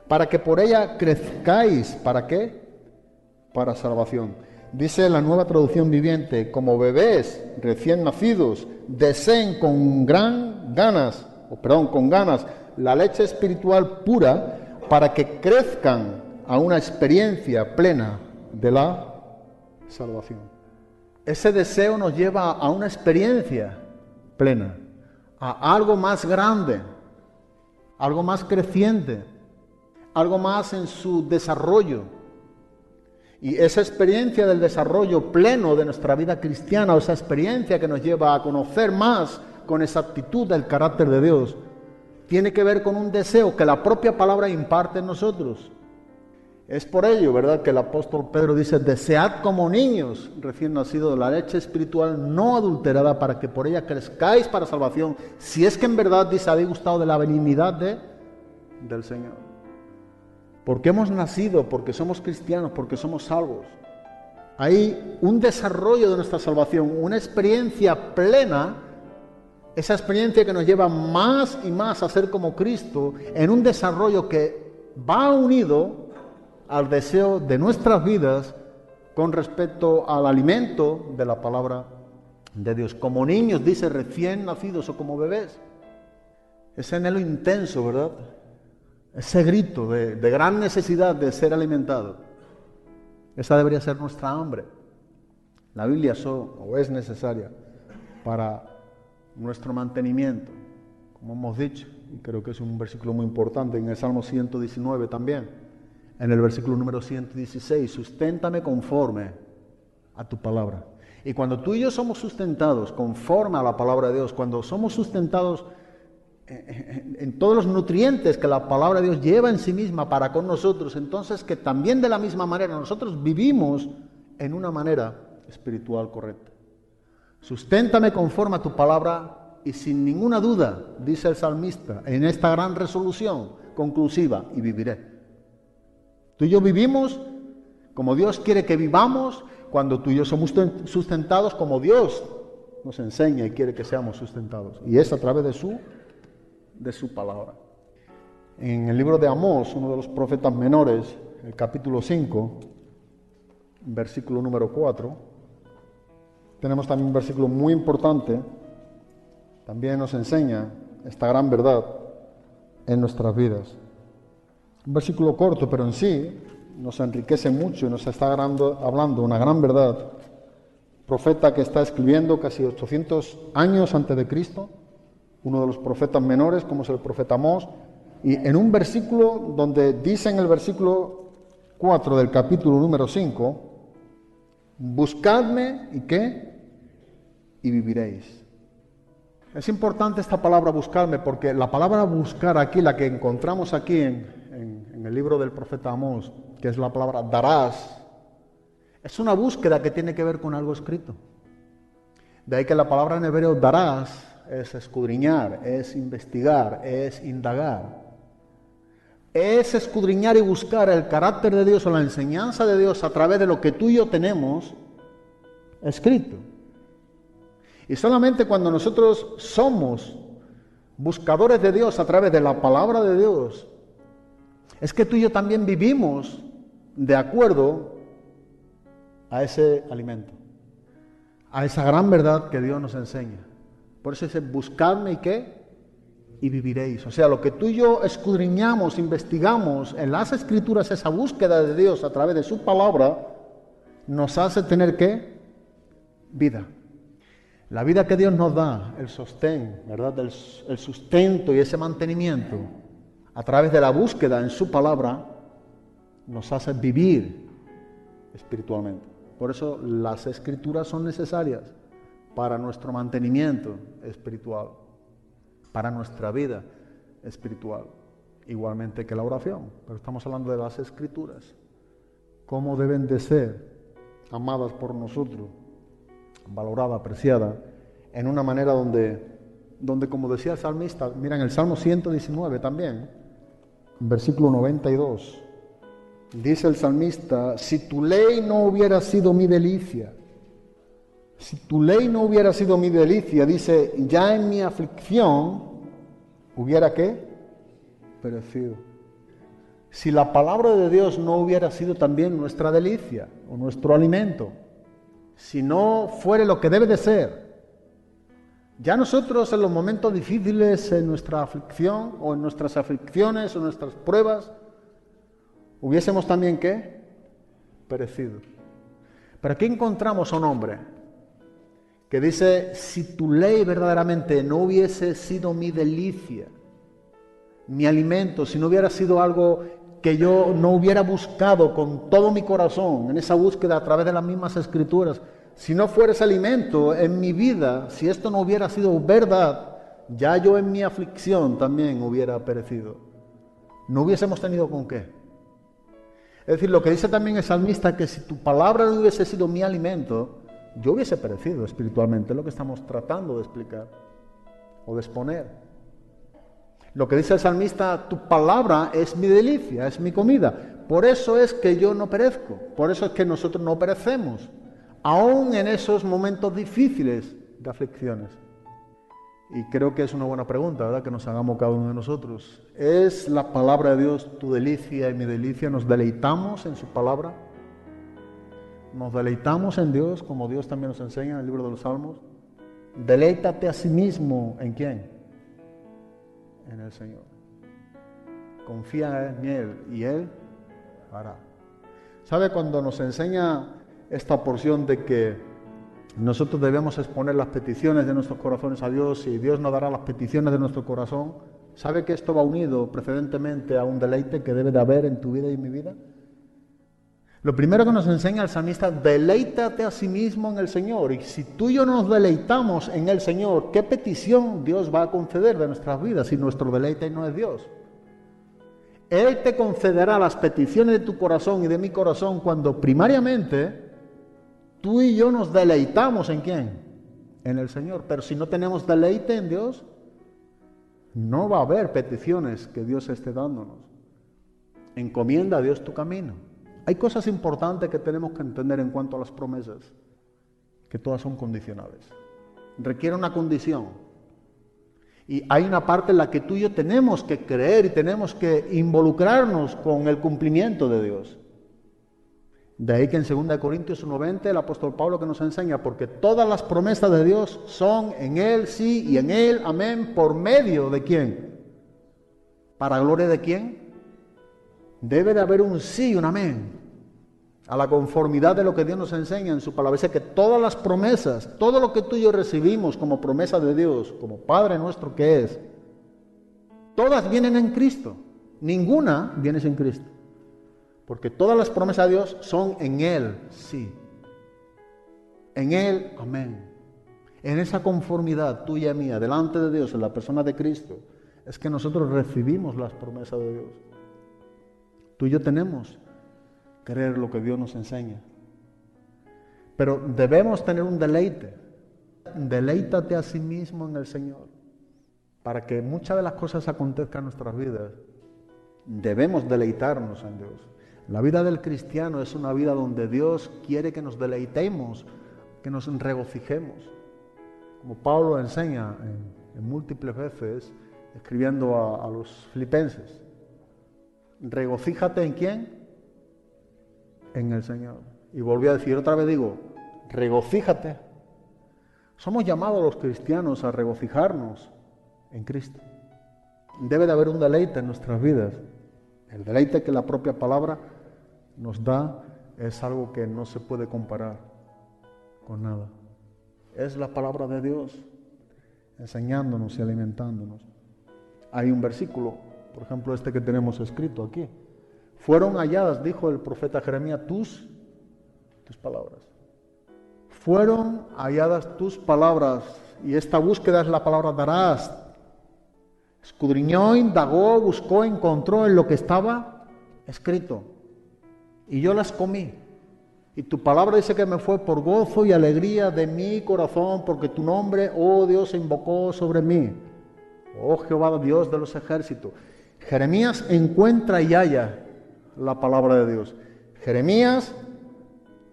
Para que por ella crezcáis. ¿Para qué? Para salvación. Dice la Nueva Traducción Viviente, como bebés recién nacidos, deseen con ganas la leche espiritual pura para que crezcan a una experiencia plena de la salvación. Ese deseo nos lleva a una experiencia plena, a algo más grande, algo más creciente, algo más en su desarrollo. Y esa experiencia del desarrollo pleno de nuestra vida cristiana, o esa experiencia que nos lleva a conocer más con exactitud del carácter de Dios, tiene que ver con un deseo que la propia palabra imparte en nosotros. Es por ello, ¿verdad?, que el apóstol Pedro dice, desead como niños recién nacidos la leche espiritual no adulterada para que por ella crezcáis para salvación, si es que en verdad, dice, habéis gustado de la benignidad del Señor. Porque hemos nacido, porque somos cristianos, porque somos salvos. Hay un desarrollo de nuestra salvación, una experiencia plena, esa experiencia que nos lleva más y más a ser como Cristo, en un desarrollo que va unido al deseo de nuestras vidas con respecto al alimento de la palabra de Dios. Como niños, dice, recién nacidos o como bebés. Ese anhelo intenso, ¿verdad? Ese grito de gran necesidad de ser alimentado. Esa debería ser nuestra hambre. La Biblia es necesaria para nuestro mantenimiento, como hemos dicho, y creo que es un versículo muy importante en el Salmo 119 también. En el versículo número 116, susténtame conforme a tu palabra. Y cuando tú y yo somos sustentados conforme a la palabra de Dios, cuando somos sustentados en todos los nutrientes que la palabra de Dios lleva en sí misma para con nosotros, entonces que también de la misma manera nosotros vivimos en una manera espiritual correcta. Susténtame conforme a tu palabra y sin ninguna duda, dice el salmista, en esta gran resolución conclusiva, y viviré. Tú y yo vivimos como Dios quiere que vivamos cuando tú y yo somos sustentados como Dios nos enseña y quiere que seamos sustentados. Y es a través de su palabra. En el libro de Amós, uno de los profetas menores, el capítulo 5, versículo número 4, tenemos también un versículo muy importante, también nos enseña esta gran verdad en nuestras vidas. Un versículo corto, pero en sí nos enriquece mucho y nos está hablando una gran verdad. Profeta que está escribiendo casi 800 años antes de Cristo, uno de los profetas menores, como es el profeta Amós, y en un versículo donde dice en el versículo 4 del capítulo número 5, buscadme, ¿y qué? Y viviréis. Es importante esta palabra buscarme, porque la palabra buscar aquí, la que encontramos aquí en el libro del profeta Amós, que es la palabra darás, es una búsqueda que tiene que ver con algo escrito. De ahí que la palabra en hebreo darás es escudriñar, es investigar, es indagar. Es escudriñar y buscar el carácter de Dios o la enseñanza de Dios a través de lo que tú y yo tenemos escrito. Y solamente cuando nosotros somos buscadores de Dios a través de la palabra de Dios, es que tú y yo también vivimos de acuerdo a ese alimento, a esa gran verdad que Dios nos enseña. Por eso dice, buscadme y qué, y viviréis. O sea, lo que tú y yo escudriñamos, investigamos en las Escrituras, esa búsqueda de Dios a través de su palabra, nos hace tener ¿qué? Vida. La vida que Dios nos da, el sostén, ¿verdad? El sustento y ese mantenimiento, a través de la búsqueda en su palabra, nos hace vivir espiritualmente. Por eso las Escrituras son necesarias para nuestro mantenimiento espiritual, para nuestra vida espiritual, igualmente que la oración. Pero estamos hablando de las Escrituras, cómo deben de ser amadas por nosotros, valorada, apreciada, en una manera donde como decía el salmista, mira en el Salmo 119 también, versículo 92, dice el salmista, si tu ley no hubiera sido mi delicia, si tu ley no hubiera sido mi delicia, dice, ya en mi aflicción hubiera ¿qué? Perecido. Si la palabra de Dios no hubiera sido también nuestra delicia o nuestro alimento, si no fuere lo que debe de ser, ya nosotros en los momentos difíciles, en nuestra aflicción o en nuestras aflicciones o en nuestras pruebas, hubiésemos también ¿qué? Perecido. Pero aquí encontramos a un hombre que dice, si tu ley verdaderamente no hubiese sido mi delicia, mi alimento, si no hubiera sido algo que yo no hubiera buscado con todo mi corazón, en esa búsqueda a través de las mismas Escrituras, si no fuera ese alimento en mi vida, si esto no hubiera sido verdad, ya yo en mi aflicción también hubiera perecido. No hubiésemos tenido con qué. Es decir, lo que dice también el salmista, que si tu palabra no hubiese sido mi alimento, yo hubiese perecido espiritualmente, es lo que estamos tratando de explicar o de exponer. Lo que dice el salmista, tu palabra es mi delicia, es mi comida. Por eso es que yo no perezco, por eso es que nosotros no perecemos, aún en esos momentos difíciles de aflicciones. Y creo que es una buena pregunta, ¿verdad?, que nos hagamos cada uno de nosotros. ¿Es la palabra de Dios tu delicia y mi delicia? ¿Nos deleitamos en su palabra? ¿Nos deleitamos en Dios, como Dios también nos enseña en el libro de los Salmos? Deleítate a sí mismo, ¿en quién? En el Señor. Confía en Él y Él hará. ¿Sabe cuando nos enseña esta porción de que nosotros debemos exponer las peticiones de nuestros corazones a Dios y Dios nos dará las peticiones de nuestro corazón? ¿Sabe que esto va unido precedentemente a un deleite que debe de haber en tu vida y en mi vida? Lo primero que nos enseña el salmista, deleítate a sí mismo en el Señor. Y si tú y yo nos deleitamos en el Señor, ¿qué petición Dios va a conceder de nuestras vidas si nuestro deleite no es Dios? Él te concederá las peticiones de tu corazón y de mi corazón cuando primariamente tú y yo nos deleitamos ¿en quién? En el Señor. Pero si no tenemos deleite en Dios, no va a haber peticiones que Dios esté dándonos. Encomienda a Dios tu camino. Hay cosas importantes que tenemos que entender en cuanto a las promesas, que todas son condicionales. Requiere una condición. Y hay una parte en la que tú y yo tenemos que creer y tenemos que involucrarnos con el cumplimiento de Dios. De ahí que en 2 Corintios 1:20 el apóstol Pablo que nos enseña, porque todas las promesas de Dios son en Él sí y en Él amén, ¿por medio de quién? ¿Para gloria de quién? Debe de haber un sí y un amén, a la conformidad de lo que Dios nos enseña en su palabra. Dice que todas las promesas, todo lo que tú y yo recibimos como promesa de Dios, como Padre nuestro que es, todas vienen en Cristo, ninguna viene sin Cristo. Porque todas las promesas de Dios son en Él, sí. En Él, amén. En esa conformidad tuya y mía, delante de Dios, en la persona de Cristo, es que nosotros recibimos las promesas de Dios. Tú y yo tenemos que creer lo que Dios nos enseña. Pero debemos tener un deleite. Deleítate a sí mismo en el Señor. Para que muchas de las cosas acontezcan en nuestras vidas, debemos deleitarnos en Dios. La vida del cristiano es una vida donde Dios quiere que nos deleitemos, que nos regocijemos. Como Pablo enseña en múltiples veces, escribiendo a los filipenses. Regocíjate ¿en quién? En el Señor. Y volví a decir, otra vez digo, regocíjate. Somos llamados los cristianos a regocijarnos en Cristo. Debe de haber un deleite en nuestras vidas. El deleite que la propia palabra nos da es algo que no se puede comparar con nada. Es la palabra de Dios enseñándonos y alimentándonos. Hay un versículo, por ejemplo, este que tenemos escrito aquí. Fueron halladas, dijo el profeta Jeremías, tus palabras. Fueron halladas tus palabras. Y esta búsqueda es la palabra darás. Escudriñó, indagó, buscó, encontró en lo que estaba escrito. Y yo las comí. Y tu palabra dice que me fue por gozo y alegría de mi corazón, porque tu nombre, oh Dios, se invocó sobre mí. Oh Jehová, Dios de los ejércitos. Jeremías encuentra y halla la palabra de Dios. Jeremías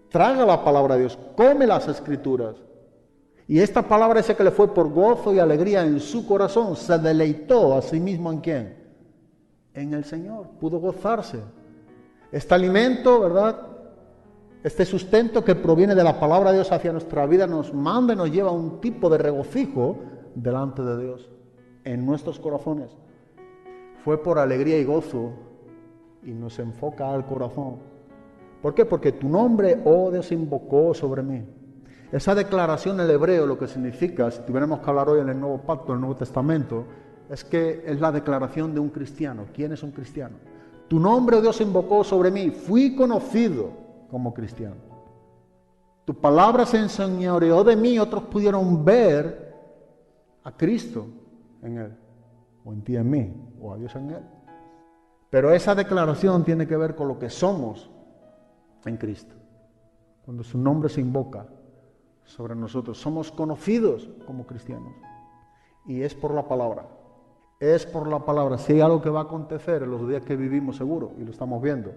traga la palabra de Dios, come las escrituras. Y esta palabra dice que le fue por gozo y alegría en su corazón. Se deleitó a sí mismo ¿en quién? En el Señor. Pudo gozarse. Este alimento, ¿verdad? Este sustento que proviene de la palabra de Dios hacia nuestra vida nos manda y nos lleva a un tipo de regocijo delante de Dios en nuestros corazones. Fue por alegría y gozo y nos enfoca al corazón. ¿Por qué? Porque tu nombre, oh Dios, invocó sobre mí. Esa declaración en el hebreo lo que significa, si tuviéramos que hablar hoy en el Nuevo Pacto, en el Nuevo Testamento, es que es la declaración de un cristiano. ¿Quién es un cristiano? Tu nombre, oh Dios, invocó sobre mí. Fui conocido como cristiano. Tu palabra se enseñoreó de mí. Otros pudieron ver a Cristo en él, o en ti en mí, o a Dios en él. Pero esa declaración tiene que ver con lo que somos en Cristo. Cuando su nombre se invoca sobre nosotros, somos conocidos como cristianos. Y es por la palabra. Es por la palabra. Si hay algo que va a acontecer en los días que vivimos, seguro, y lo estamos viendo,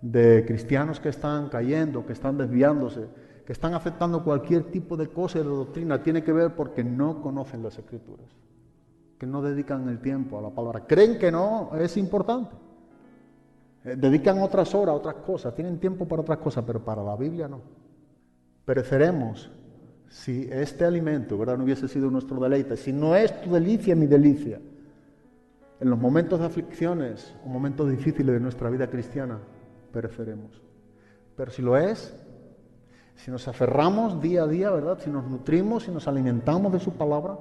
de cristianos que están cayendo, que están desviándose, que están aceptando cualquier tipo de cosa y de doctrina, tiene que ver porque no conocen las Escrituras, que no dedican el tiempo a la palabra. Creen que no es importante. Dedican otras horas a otras cosas, tienen tiempo para otras cosas, pero para la Biblia no. Pereceremos si este alimento, ¿verdad?, no hubiese sido nuestro deleite, si no es tu delicia mi delicia. En los momentos de aflicciones o momentos difíciles de nuestra vida cristiana, pereceremos. Pero si lo es, si nos aferramos día a día, ¿verdad?, si nos nutrimos, si nos alimentamos de su palabra,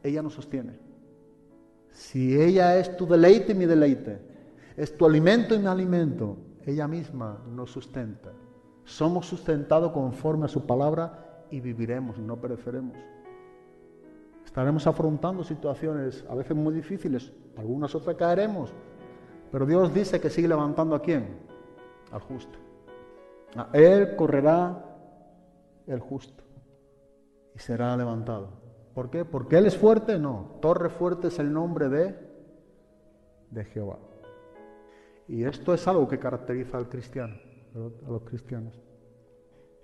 ella nos sostiene. Si ella es tu deleite y mi deleite, es tu alimento y mi alimento, ella misma nos sustenta. Somos sustentados conforme a su palabra y viviremos y no pereceremos. Estaremos afrontando situaciones a veces muy difíciles, algunas otras caeremos, pero Dios dice que sigue levantando ¿a quién? Al justo. A él correrá el justo y será levantado. ¿Por qué? ¿Porque él es fuerte? No. Torre fuerte es el nombre de Jehová. Y esto es algo que caracteriza al cristiano, a los cristianos.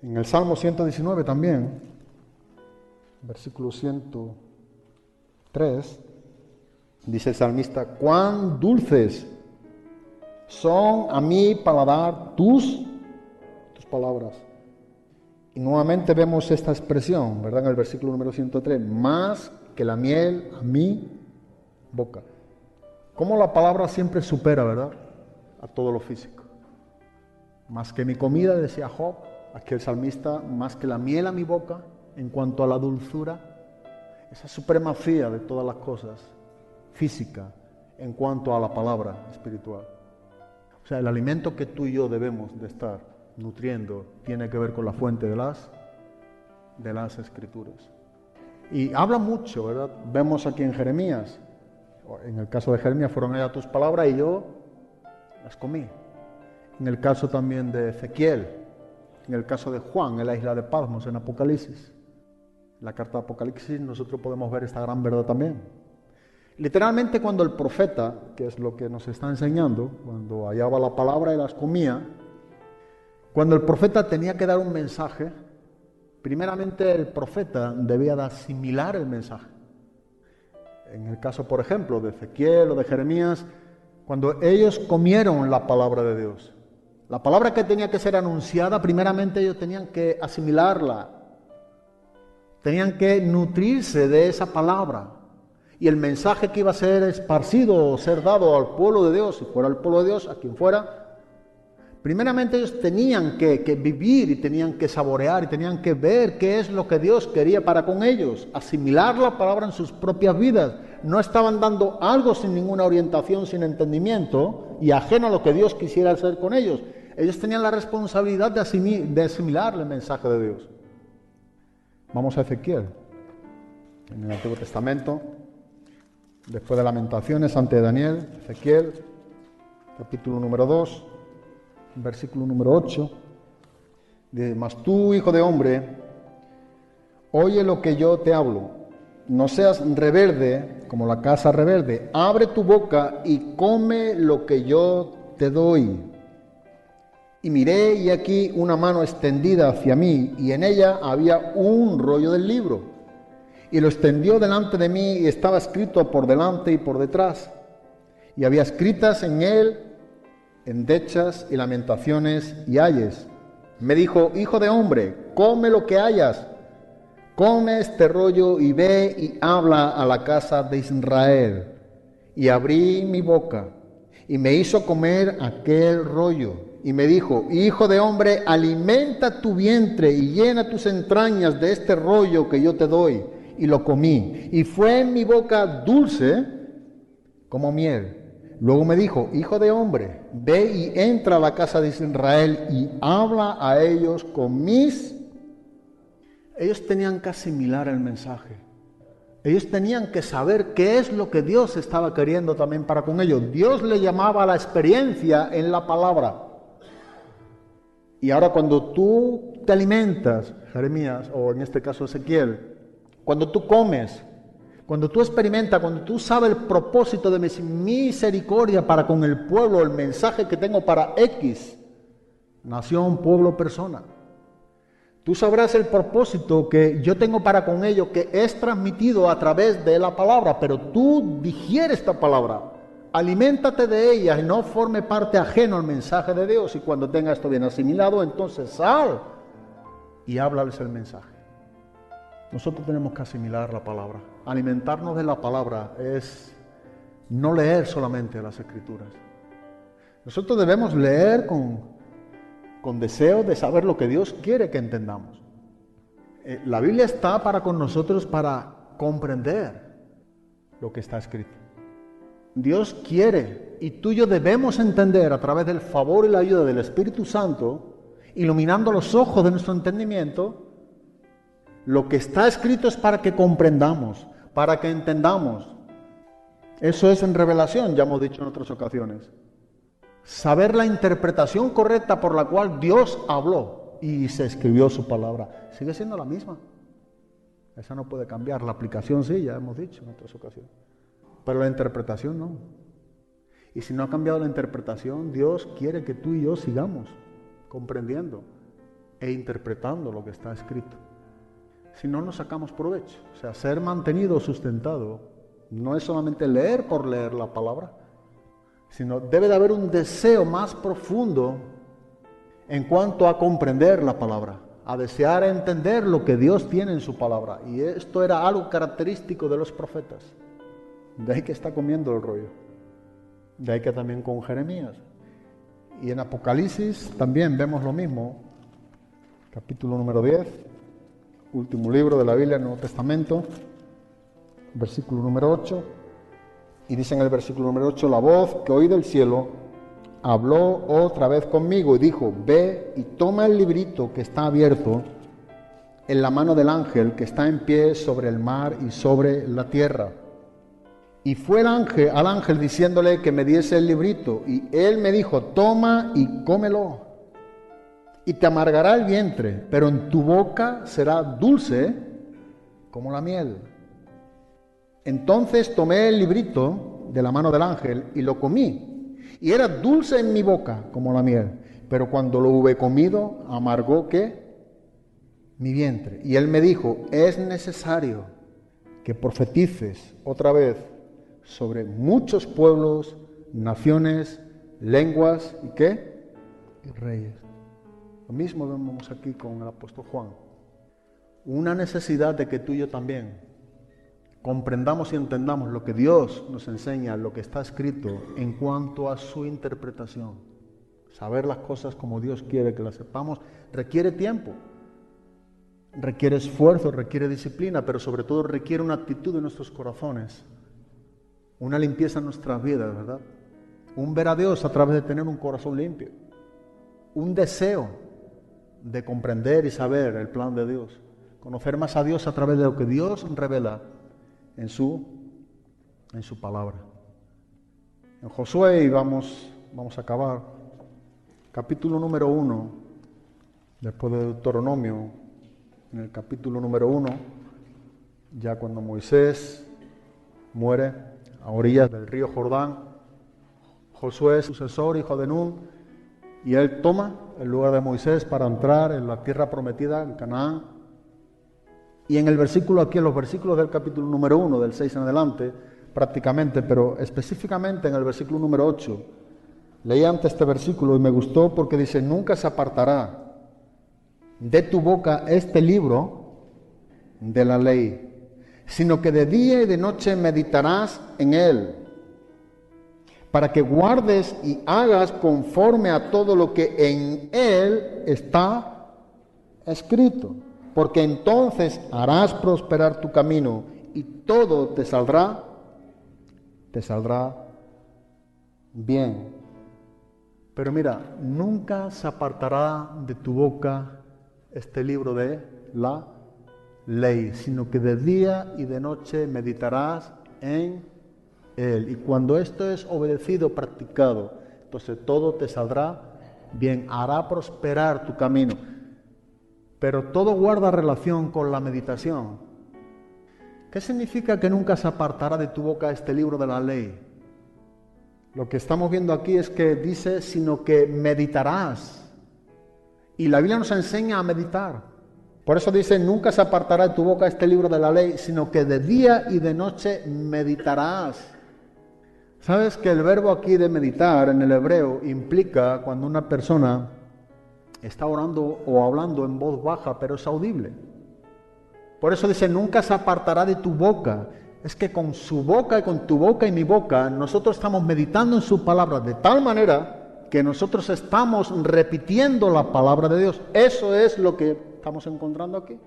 En el Salmo 119 también, versículo 103, dice el salmista: cuán dulces son a mi paladar tus palabras. Y nuevamente vemos esta expresión, ¿verdad?, en el versículo número 103, más que la miel a mi boca. Cómo la palabra siempre supera, ¿verdad?, a todo lo físico. Más que mi comida, decía Job, aquí el salmista, más que la miel a mi boca, en cuanto a la dulzura, esa supremacía de todas las cosas física en cuanto a la palabra espiritual. O sea, el alimento que tú y yo debemos de estar nutriendo tiene que ver con la fuente de las Escrituras. Y habla mucho, ¿verdad? Vemos aquí en Jeremías, en el caso de Jeremías, fueron allá tus palabras y yo las comí. En el caso también de Ezequiel, en el caso de Juan, en la isla de Patmos, en Apocalipsis. En la carta de Apocalipsis nosotros podemos ver esta gran verdad también. Literalmente cuando el profeta, que es lo que nos está enseñando, cuando hallaba la palabra y las comía, cuando el profeta tenía que dar un mensaje, primeramente el profeta debía de asimilar el mensaje. En el caso, por ejemplo, de Ezequiel o de Jeremías, cuando ellos comieron la palabra de Dios, la palabra que tenía que ser anunciada, primeramente ellos tenían que asimilarla, tenían que nutrirse de esa palabra. Y el mensaje que iba a ser esparcido o ser dado al pueblo de Dios, si fuera el pueblo de Dios, a quien fuera, primeramente ellos tenían que vivir y tenían que saborear y tenían que ver qué es lo que Dios quería para con ellos, asimilar la palabra en sus propias vidas. No estaban dando algo sin ninguna orientación, sin entendimiento y ajeno a lo que Dios quisiera hacer con ellos. Ellos tenían la responsabilidad de asimilar el mensaje de Dios. Vamos a Ezequiel, en el Antiguo Testamento, después de Lamentaciones, ante Daniel, Ezequiel, capítulo número 2, versículo número 8, dice: mas tú, hijo de hombre, oye lo que yo te hablo, no seas reverde como la casa reverde, abre tu boca y come lo que yo te doy. Y miré, y aquí una mano extendida hacia mí, y en ella había un rollo del libro. Y lo extendió delante de mí, y estaba escrito por delante y por detrás. Y había escritas en él endechas y lamentaciones y ayes. Me dijo: hijo de hombre, come lo que hayas. Come este rollo y ve y habla a la casa de Israel. Y abrí mi boca, y me hizo comer aquel rollo. Y me dijo: hijo de hombre, alimenta tu vientre y llena tus entrañas de este rollo que yo te doy. Y lo comí, y fue en mi boca dulce como miel. Luego me dijo: hijo de hombre, ve y entra a la casa de Israel y habla a ellos con mis... Ellos tenían que asimilar el mensaje, Ellos tenían que saber qué es lo que Dios estaba queriendo también para con ellos. Dios le llamaba a la experiencia en la palabra. Y ahora cuando tú te alimentas, Jeremías, o en este caso Ezequiel, cuando tú comes, cuando tú experimentas, cuando tú sabes el propósito de mi misericordia para con el pueblo, el mensaje que tengo para X, nación, pueblo, persona, tú sabrás el propósito que yo tengo para con ellos, que es transmitido a través de la palabra, pero tú digieres esta palabra, aliméntate de ella y no forme parte ajeno al mensaje de Dios. Y cuando tenga esto bien asimilado, entonces sal y háblales el mensaje. Nosotros tenemos que asimilar la palabra. Alimentarnos de la palabra es no leer solamente las Escrituras. Nosotros debemos leer con deseo de saber lo que Dios quiere que entendamos. La Biblia está para con nosotros para comprender lo que está escrito. Dios quiere, y tú y yo debemos entender a través del favor y la ayuda del Espíritu Santo, iluminando los ojos de nuestro entendimiento. Lo que está escrito es para que comprendamos, para que entendamos. Eso es en revelación, ya hemos dicho en otras ocasiones. Saber la interpretación correcta por la cual Dios habló y se escribió su palabra. Sigue siendo la misma. Esa no puede cambiar. La aplicación sí, ya hemos dicho en otras ocasiones. Pero la interpretación no. Y si no ha cambiado la interpretación, Dios quiere que tú y yo sigamos comprendiendo e interpretando lo que está escrito. Si no, nos sacamos provecho. O sea, ser mantenido, sustentado, no es solamente leer por leer la palabra, sino debe de haber un deseo más profundo en cuanto a comprender la palabra, a desear entender lo que Dios tiene en su palabra. Y esto era algo característico de los profetas. De ahí que está comiendo el rollo. De ahí que también con Jeremías. Y en Apocalipsis también vemos lo mismo. Capítulo número 10, último libro de la Biblia, el Nuevo Testamento, versículo número 8. Y dice en el versículo número 8, la voz que oí del cielo habló otra vez conmigo y dijo, ve y toma el librito que está abierto en la mano del ángel que está en pie sobre el mar y sobre la tierra. Y fue el ángel al ángel diciéndole que me diese el librito, y él me dijo, toma y cómelo, y te amargará el vientre, pero en tu boca será dulce como la miel. Entonces tomé el librito de la mano del ángel y lo comí, y era dulce en mi boca como la miel, pero cuando lo hube comido, amargó ¿qué? Mi vientre. Y él me dijo, es necesario que profetices otra vez sobre muchos pueblos, naciones, lenguas y ¿qué? Y reyes. Lo mismo vemos aquí con el apóstol Juan. Una necesidad de que tú y yo también comprendamos y entendamos lo que Dios nos enseña, lo que está escrito en cuanto a su interpretación. Saber las cosas como Dios quiere que las sepamos requiere tiempo, requiere esfuerzo, requiere disciplina, pero sobre todo requiere una actitud en nuestros corazones, una limpieza en nuestras vidas, ¿verdad? Un ver a Dios a través de tener un corazón limpio, un deseo de comprender y saber el plan de Dios, conocer más a Dios a través de lo que Dios revela en su palabra. En Josué, y vamos a acabar, capítulo número 1, después de Deuteronomio, en el capítulo número 1, ya cuando Moisés muere a orillas del río Jordán, Josué, sucesor, hijo de Nun, y él toma el lugar de Moisés para entrar en la tierra prometida, en Canaán. Y en el versículo aquí, en los versículos del capítulo número 1, del 6 en adelante, prácticamente, pero específicamente en el versículo número 8, leí antes este versículo y me gustó porque dice, nunca se apartará de tu boca este libro de la ley, sino que de día y de noche meditarás en él, para que guardes y hagas conforme a todo lo que en él está escrito, porque entonces harás prosperar tu camino y todo te saldrá bien. Pero mira, nunca se apartará de tu boca este libro de la ley, sino que de día y de noche meditarás en él. Y cuando esto es obedecido, practicado, entonces todo te saldrá bien, hará prosperar tu camino. Pero todo guarda relación con la meditación. ¿Qué significa que nunca se apartará de tu boca este libro de la ley? Lo que estamos viendo aquí es que dice, sino que meditarás. Y la Biblia nos enseña a meditar. Por eso dice, nunca se apartará de tu boca este libro de la ley, sino que de día y de noche meditarás. ¿Sabes que el verbo aquí de meditar en el hebreo implica cuando una persona está orando o hablando en voz baja, pero es audible? Por eso dice, nunca se apartará de tu boca. Es que con su boca y con tu boca y mi boca, nosotros estamos meditando en su palabra de tal manera que nosotros estamos repitiendo la palabra de Dios. Eso es lo que estamos encontrando aquí.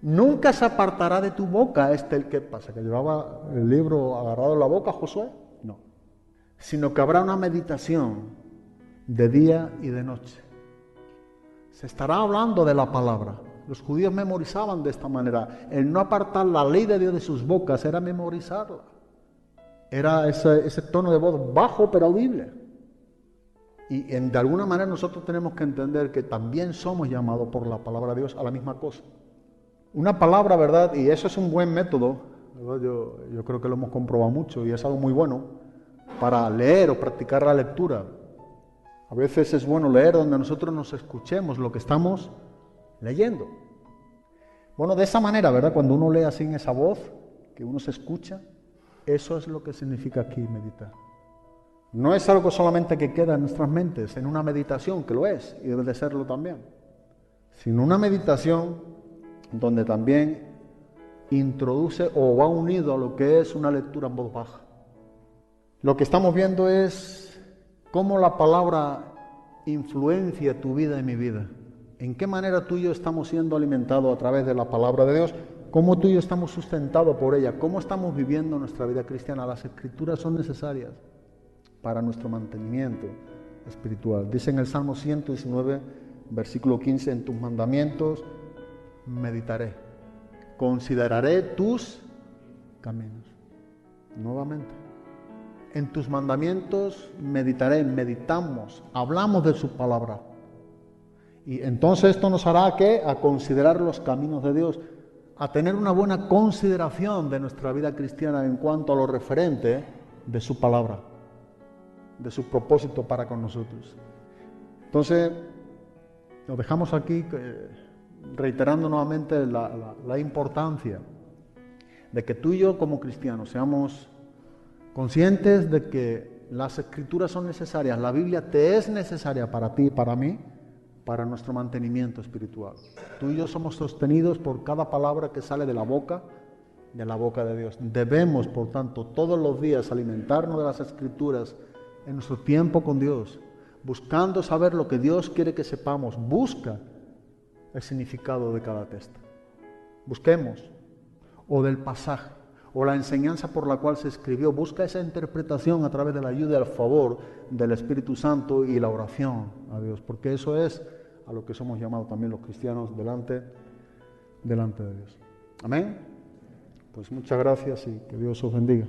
Nunca se apartará de tu boca. ¿El que pasa? ¿Que llevaba el libro agarrado en la boca, Josué? No. Sino que habrá una meditación de día y de noche. Se estará hablando de la palabra. Los judíos memorizaban de esta manera. El no apartar la ley de Dios de sus bocas era memorizarla. Era ese tono de voz bajo pero audible. Y de alguna manera nosotros tenemos que entender que también somos llamados por la palabra de Dios a la misma cosa. Una palabra, ¿verdad? Y eso es un buen método, ¿verdad? Yo creo que lo hemos comprobado mucho y es algo muy bueno para leer o practicar la lectura. A veces es bueno leer donde nosotros nos escuchemos lo que estamos leyendo. Bueno, de esa manera, ¿verdad? Cuando uno lee así en esa voz, que uno se escucha, eso es lo que significa aquí meditar. No es algo solamente que queda en nuestras mentes, en una meditación, que lo es, y debe de serlo también, sino una meditación donde también introduce o va unido a lo que es una lectura en voz baja. Lo que estamos viendo es cómo la palabra influencia tu vida y mi vida. ¿En qué manera tú y yo estamos siendo alimentados a través de la palabra de Dios? ¿Cómo tú y yo estamos sustentados por ella? ¿Cómo estamos viviendo nuestra vida cristiana? Las escrituras son necesarias para nuestro mantenimiento espiritual. Dice en el Salmo 119, versículo 15, en tus mandamientos meditaré, consideraré tus caminos. Nuevamente, en tus mandamientos meditaré, meditamos, hablamos de su palabra. Y entonces esto nos hará ¿qué? A considerar los caminos de Dios, a tener una buena consideración de nuestra vida cristiana en cuanto a lo referente de su palabra, de su propósito para con nosotros. Entonces, nos dejamos aquí reiterando nuevamente la importancia de que tú y yo como cristianos seamos conscientes de que las escrituras son necesarias, la Biblia te es necesaria para ti y para mí, para nuestro mantenimiento espiritual. Tú y yo somos sostenidos por cada palabra que sale de la boca de Dios. Debemos, por tanto, todos los días alimentarnos de las escrituras en nuestro tiempo con Dios, buscando saber lo que Dios quiere que sepamos. Busca el significado de cada texto. Busquemos, o del pasaje, o la enseñanza por la cual se escribió. Busca esa interpretación a través de la ayuda y el favor del Espíritu Santo y la oración a Dios, porque eso es a lo que somos llamados también los cristianos delante de Dios. Amén. Pues muchas gracias y que Dios os bendiga.